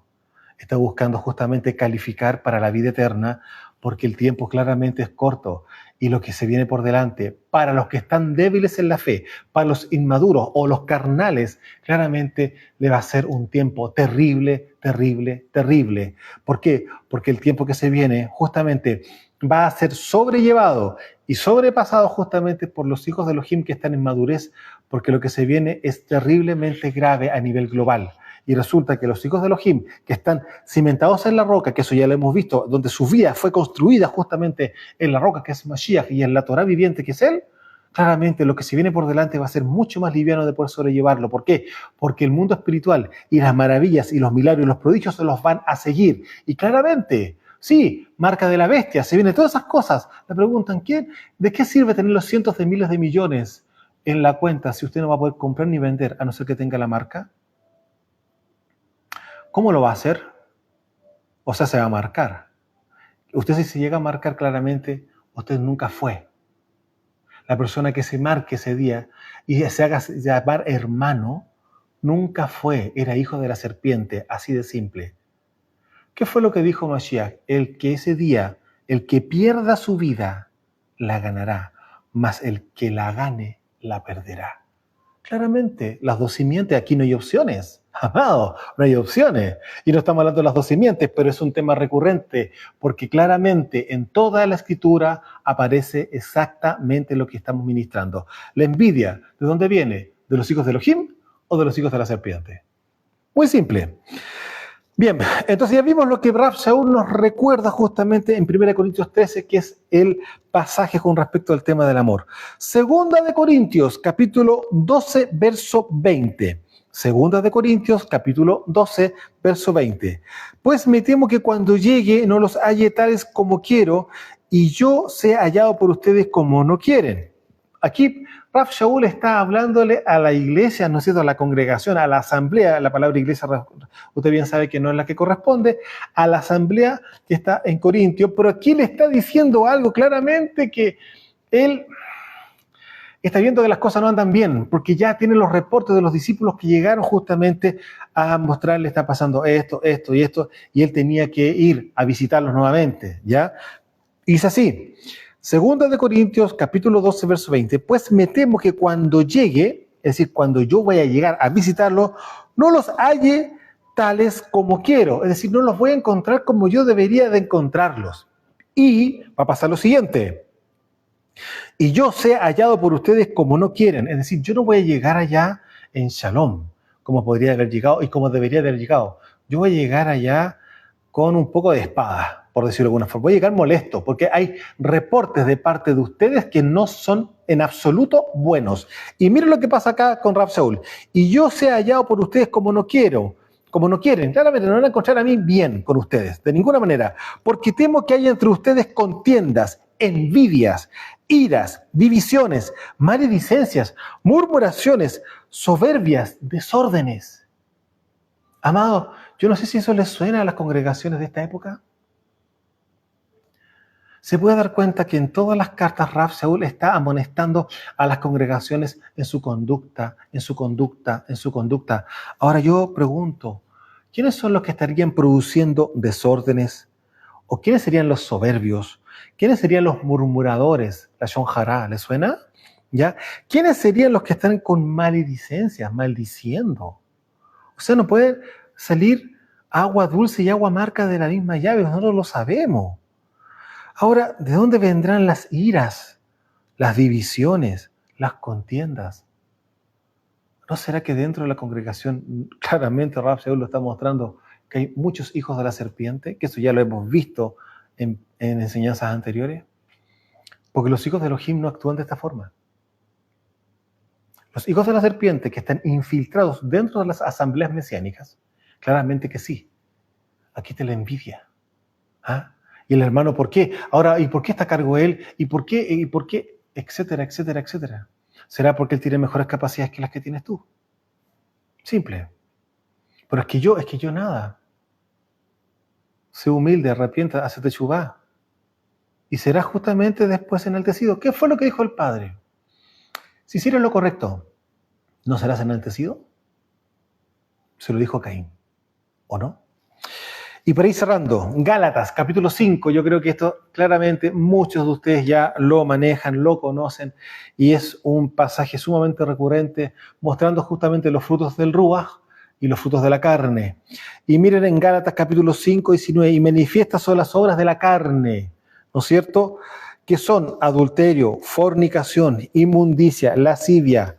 Speaker 1: Está buscando justamente calificar para la vida eterna, porque el tiempo claramente es corto. Y lo que se viene por delante, para los que están débiles en la fe, para los inmaduros o los carnales, claramente le va a ser un tiempo terrible, terrible, terrible. ¿Por qué? Porque el tiempo que se viene justamente va a ser sobrellevado y sobrepasado justamente por los hijos de Elohim que están en madurez, porque lo que se viene es terriblemente grave a nivel global. Y resulta que los hijos de Elohim, que están cimentados en la roca, que eso ya lo hemos visto, donde su vida fue construida justamente en la roca, que es Mashiach, y en la Torah viviente, que es Él, Claramente lo que se viene por delante va a ser mucho más liviano de poder sobrellevarlo. ¿Por qué? Porque el mundo espiritual y las maravillas y los milagros y los prodigios se los van a seguir. Y claramente, sí, marca de la bestia, se vienen todas esas cosas. Le preguntan, ¿de qué sirve tener los cientos de miles de millones en la cuenta si usted no va a poder comprar ni vender a no ser que tenga la marca? ¿Cómo lo va a hacer? O sea, se va a marcar. Usted si se llega a marcar claramente, usted nunca fue. La persona que se marque ese día y se haga llamar hermano, nunca fue, era hijo de la serpiente, así de simple. ¿Qué fue lo que dijo Mashiach? El que ese día, el que pierda su vida, la ganará, mas el que la gane, la perderá. Claramente, las dos simientes, aquí no hay opciones. Amado, no hay opciones. Y no estamos hablando de las dos simientes, pero es un tema recurrente, porque claramente en toda la escritura aparece exactamente lo que estamos ministrando. La envidia, ¿de dónde viene? ¿De los hijos de Elohim o de los hijos de la serpiente? Muy simple. Bien, entonces ya vimos lo que Rav Shaul nos recuerda justamente en 1 Corintios 13, que es el pasaje con respecto al tema del amor. Segunda de Corintios, capítulo 12, verso 20. Segunda de Corintios, capítulo 12, verso 20. Pues me temo que cuando llegue no los halle tales como quiero, y yo sea hallado por ustedes como no quieren. Aquí Rav Shaul está hablándole a la iglesia, ¿no es cierto?, a la congregación, a la asamblea. La palabra iglesia, usted bien sabe que no es la que corresponde, a la asamblea que está en Corintio, pero aquí le está diciendo algo claramente, que él está viendo que las cosas no andan bien, porque ya tiene los reportes de los discípulos que llegaron justamente a mostrarle está pasando esto, esto y esto, y él tenía que ir a visitarlos nuevamente, ¿ya? Y es así. Segunda de Corintios, capítulo 12, verso 20. Pues me temo que cuando llegue, es decir, cuando yo vaya a llegar a visitarlo, no los halle tales como quiero. Es decir, no los voy a encontrar como yo debería de encontrarlos. Y va a pasar lo siguiente. Y yo sea hallado por ustedes como no quieren. Es decir, yo no voy a llegar allá en Shalom, como podría haber llegado y como debería de haber llegado. Yo voy a llegar allá con un poco de espada, por decirlo de alguna forma. Voy a llegar molesto, porque hay reportes de parte de ustedes que no son en absoluto buenos. Y miren lo que pasa acá con Rav Shaul. Y yo sea hallado por ustedes como no quiero, como no quieren. Claramente no van a encontrar a mí bien con ustedes, de ninguna manera. Porque temo que haya entre ustedes contiendas, envidias, iras, divisiones, maledicencias, murmuraciones, soberbias, desórdenes. Amado, yo no sé si eso les suena a las congregaciones de esta época. Se puede dar cuenta que en todas las cartas Rav Shaul está amonestando a las congregaciones en su conducta, en su conducta, en su conducta. Ahora yo pregunto, ¿quiénes son los que estarían produciendo desórdenes? ¿O quiénes serían los soberbios? ¿Quiénes serían los murmuradores? La Shon Hará, ¿les suena? ¿Ya? ¿Quiénes serían los que están con maledicencias, maldiciendo? O sea, no puede salir agua dulce y agua amarga de la misma llave, nosotros lo sabemos. Ahora, ¿de dónde vendrán las iras, las divisiones, las contiendas? ¿No será que dentro de la congregación, claramente Rav Shaul lo está mostrando, que hay muchos hijos de la serpiente? Que eso ya lo hemos visto en enseñanzas anteriores. Porque los hijos de Elohim no actúan de esta forma. Los hijos de la serpiente que están infiltrados dentro de las asambleas mesiánicas, claramente que sí. Aquí te la envidia. ¿Ah? Y el hermano, ¿por qué? Ahora, ¿y por qué está a cargo él? ¿Y por qué? ¿Y por qué? Etcétera, etcétera, etcétera. ¿Será porque él tiene mejores capacidades que las que tienes tú? Simple. Pero es que yo nada. Sé humilde, arrepienta, hazte teshuvá. Y será justamente después enaltecido. ¿Qué fue lo que dijo el Padre? Si hicieras lo correcto, ¿no serás enaltecido? Se lo dijo a Caín, ¿o no? Y para ir cerrando, Gálatas, capítulo 5, yo creo que esto claramente muchos de ustedes ya lo manejan, lo conocen, y es un pasaje sumamente recurrente, mostrando justamente los frutos del Ruach y los frutos de la carne. Y miren en Gálatas capítulo 5, 19, y manifiestas son las obras de la carne, ¿no es cierto?, que son adulterio, fornicación, inmundicia, lascivia,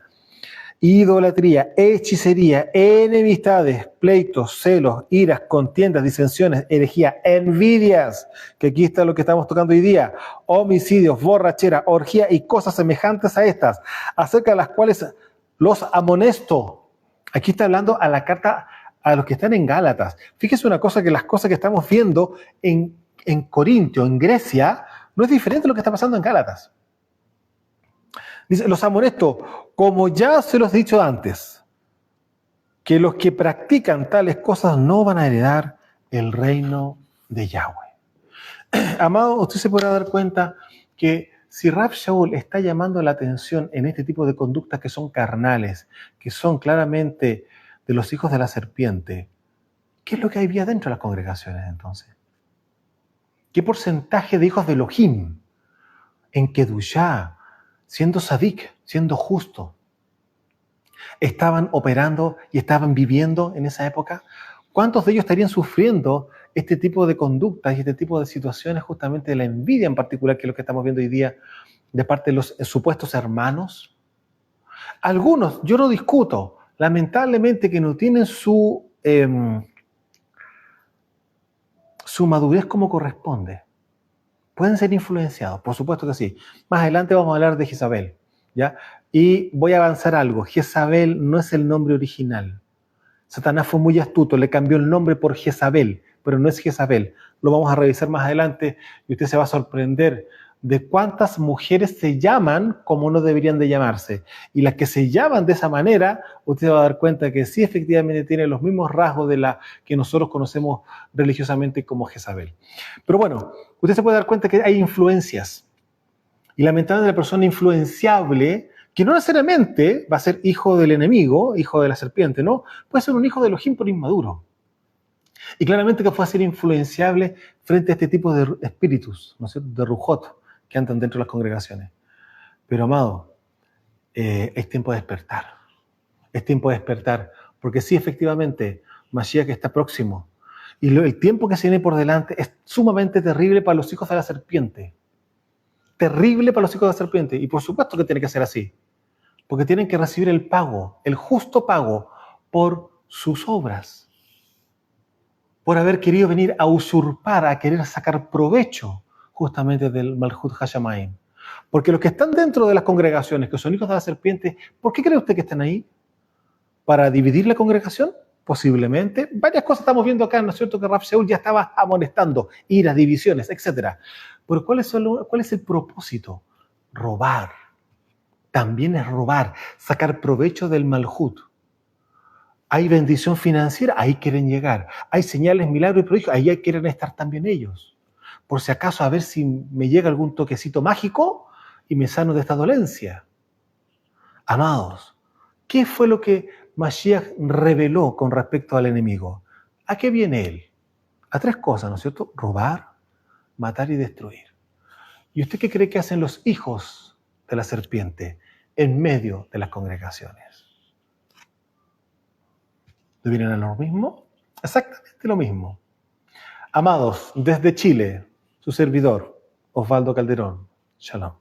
Speaker 1: idolatría, hechicería, enemistades, pleitos, celos, iras, contiendas, disensiones, herejía, envidias, que aquí está lo que estamos tocando hoy día, homicidios, borrachera, orgía y cosas semejantes a estas, acerca de las cuales los amonesto. Aquí está hablando a la carta a los que están en Gálatas. Fíjese una cosa, que las cosas que estamos viendo en Corintio, en Grecia, no es diferente de lo que está pasando en Gálatas. Dice, los amonesto, como ya se los he dicho antes, que los que practican tales cosas no van a heredar el reino de Yahweh. Amado, usted se podrá dar cuenta que si Rab Shaul está llamando la atención en este tipo de conductas que son carnales, que son claramente de los hijos de la serpiente, ¿qué es lo que había dentro de las congregaciones entonces? ¿Qué porcentaje de hijos de Elohim en Kedushá, siendo sadik, siendo justo, estaban operando y estaban viviendo en esa época? ¿Cuántos de ellos estarían sufriendo este tipo de conductas y este tipo de situaciones, justamente de la envidia en particular, que es lo que estamos viendo hoy día de parte de los supuestos hermanos? Algunos, yo no discuto, lamentablemente que no tienen su madurez como corresponde. Pueden ser influenciados, por supuesto que sí. Más adelante vamos a hablar de Jezabel, ¿ya? Y voy a avanzar algo. Jezabel no es el nombre original. Satanás fue muy astuto, le cambió el nombre por Jezabel, pero no es Jezabel. Lo vamos a revisar más adelante y usted se va a sorprender de cuántas mujeres se llaman como no deberían de llamarse. Y las que se llaman de esa manera, usted va a dar cuenta que sí efectivamente tienen los mismos rasgos de la que nosotros conocemos religiosamente como Jezabel. Pero bueno, usted se puede dar cuenta que hay influencias. Y lamentablemente la persona influenciable, que no necesariamente va a ser hijo del enemigo, hijo de la serpiente, ¿no? Puede ser un hijo de Elohim por inmaduro. Y claramente que fue a ser influenciable frente a este tipo de espíritus, ¿no es cierto?, de rujot, que andan dentro de las congregaciones. Pero, amado, es tiempo de despertar. Es tiempo de despertar, porque sí, efectivamente, Mashiach está próximo. Y el tiempo que se viene por delante es sumamente terrible para los hijos de la serpiente. Terrible para los hijos de la serpiente. Y por supuesto que tiene que ser así. Porque tienen que recibir el pago, el justo pago, por sus obras. Por haber querido venir a usurpar, a querer sacar provecho justamente del Malhut Hashamayim. Porque los que están dentro de las congregaciones, que son hijos de la serpiente, ¿por qué cree usted que están ahí? ¿Para dividir la congregación? Posiblemente. Varias cosas estamos viendo acá, ¿no es cierto?, que Rab Shaul ya estaba amonestando, iras, divisiones, etc. Pero ¿cuál es el propósito? Robar. También es robar, sacar provecho del Malhut. Hay bendición financiera, ahí quieren llegar. Hay señales, milagros y prodigios, ahí quieren estar también ellos. Por si acaso, a ver si me llega algún toquecito mágico y me sano de esta dolencia. Amados, ¿qué fue lo que Mashiach reveló con respecto al enemigo? ¿A qué viene él? A tres cosas, ¿no es cierto? Robar, matar y destruir. ¿Y usted qué cree que hacen los hijos de la serpiente en medio de las congregaciones? ¿No vienen a lo mismo? Exactamente lo mismo. Amados, desde Chile, su servidor, Osvaldo Calderón. Shalom.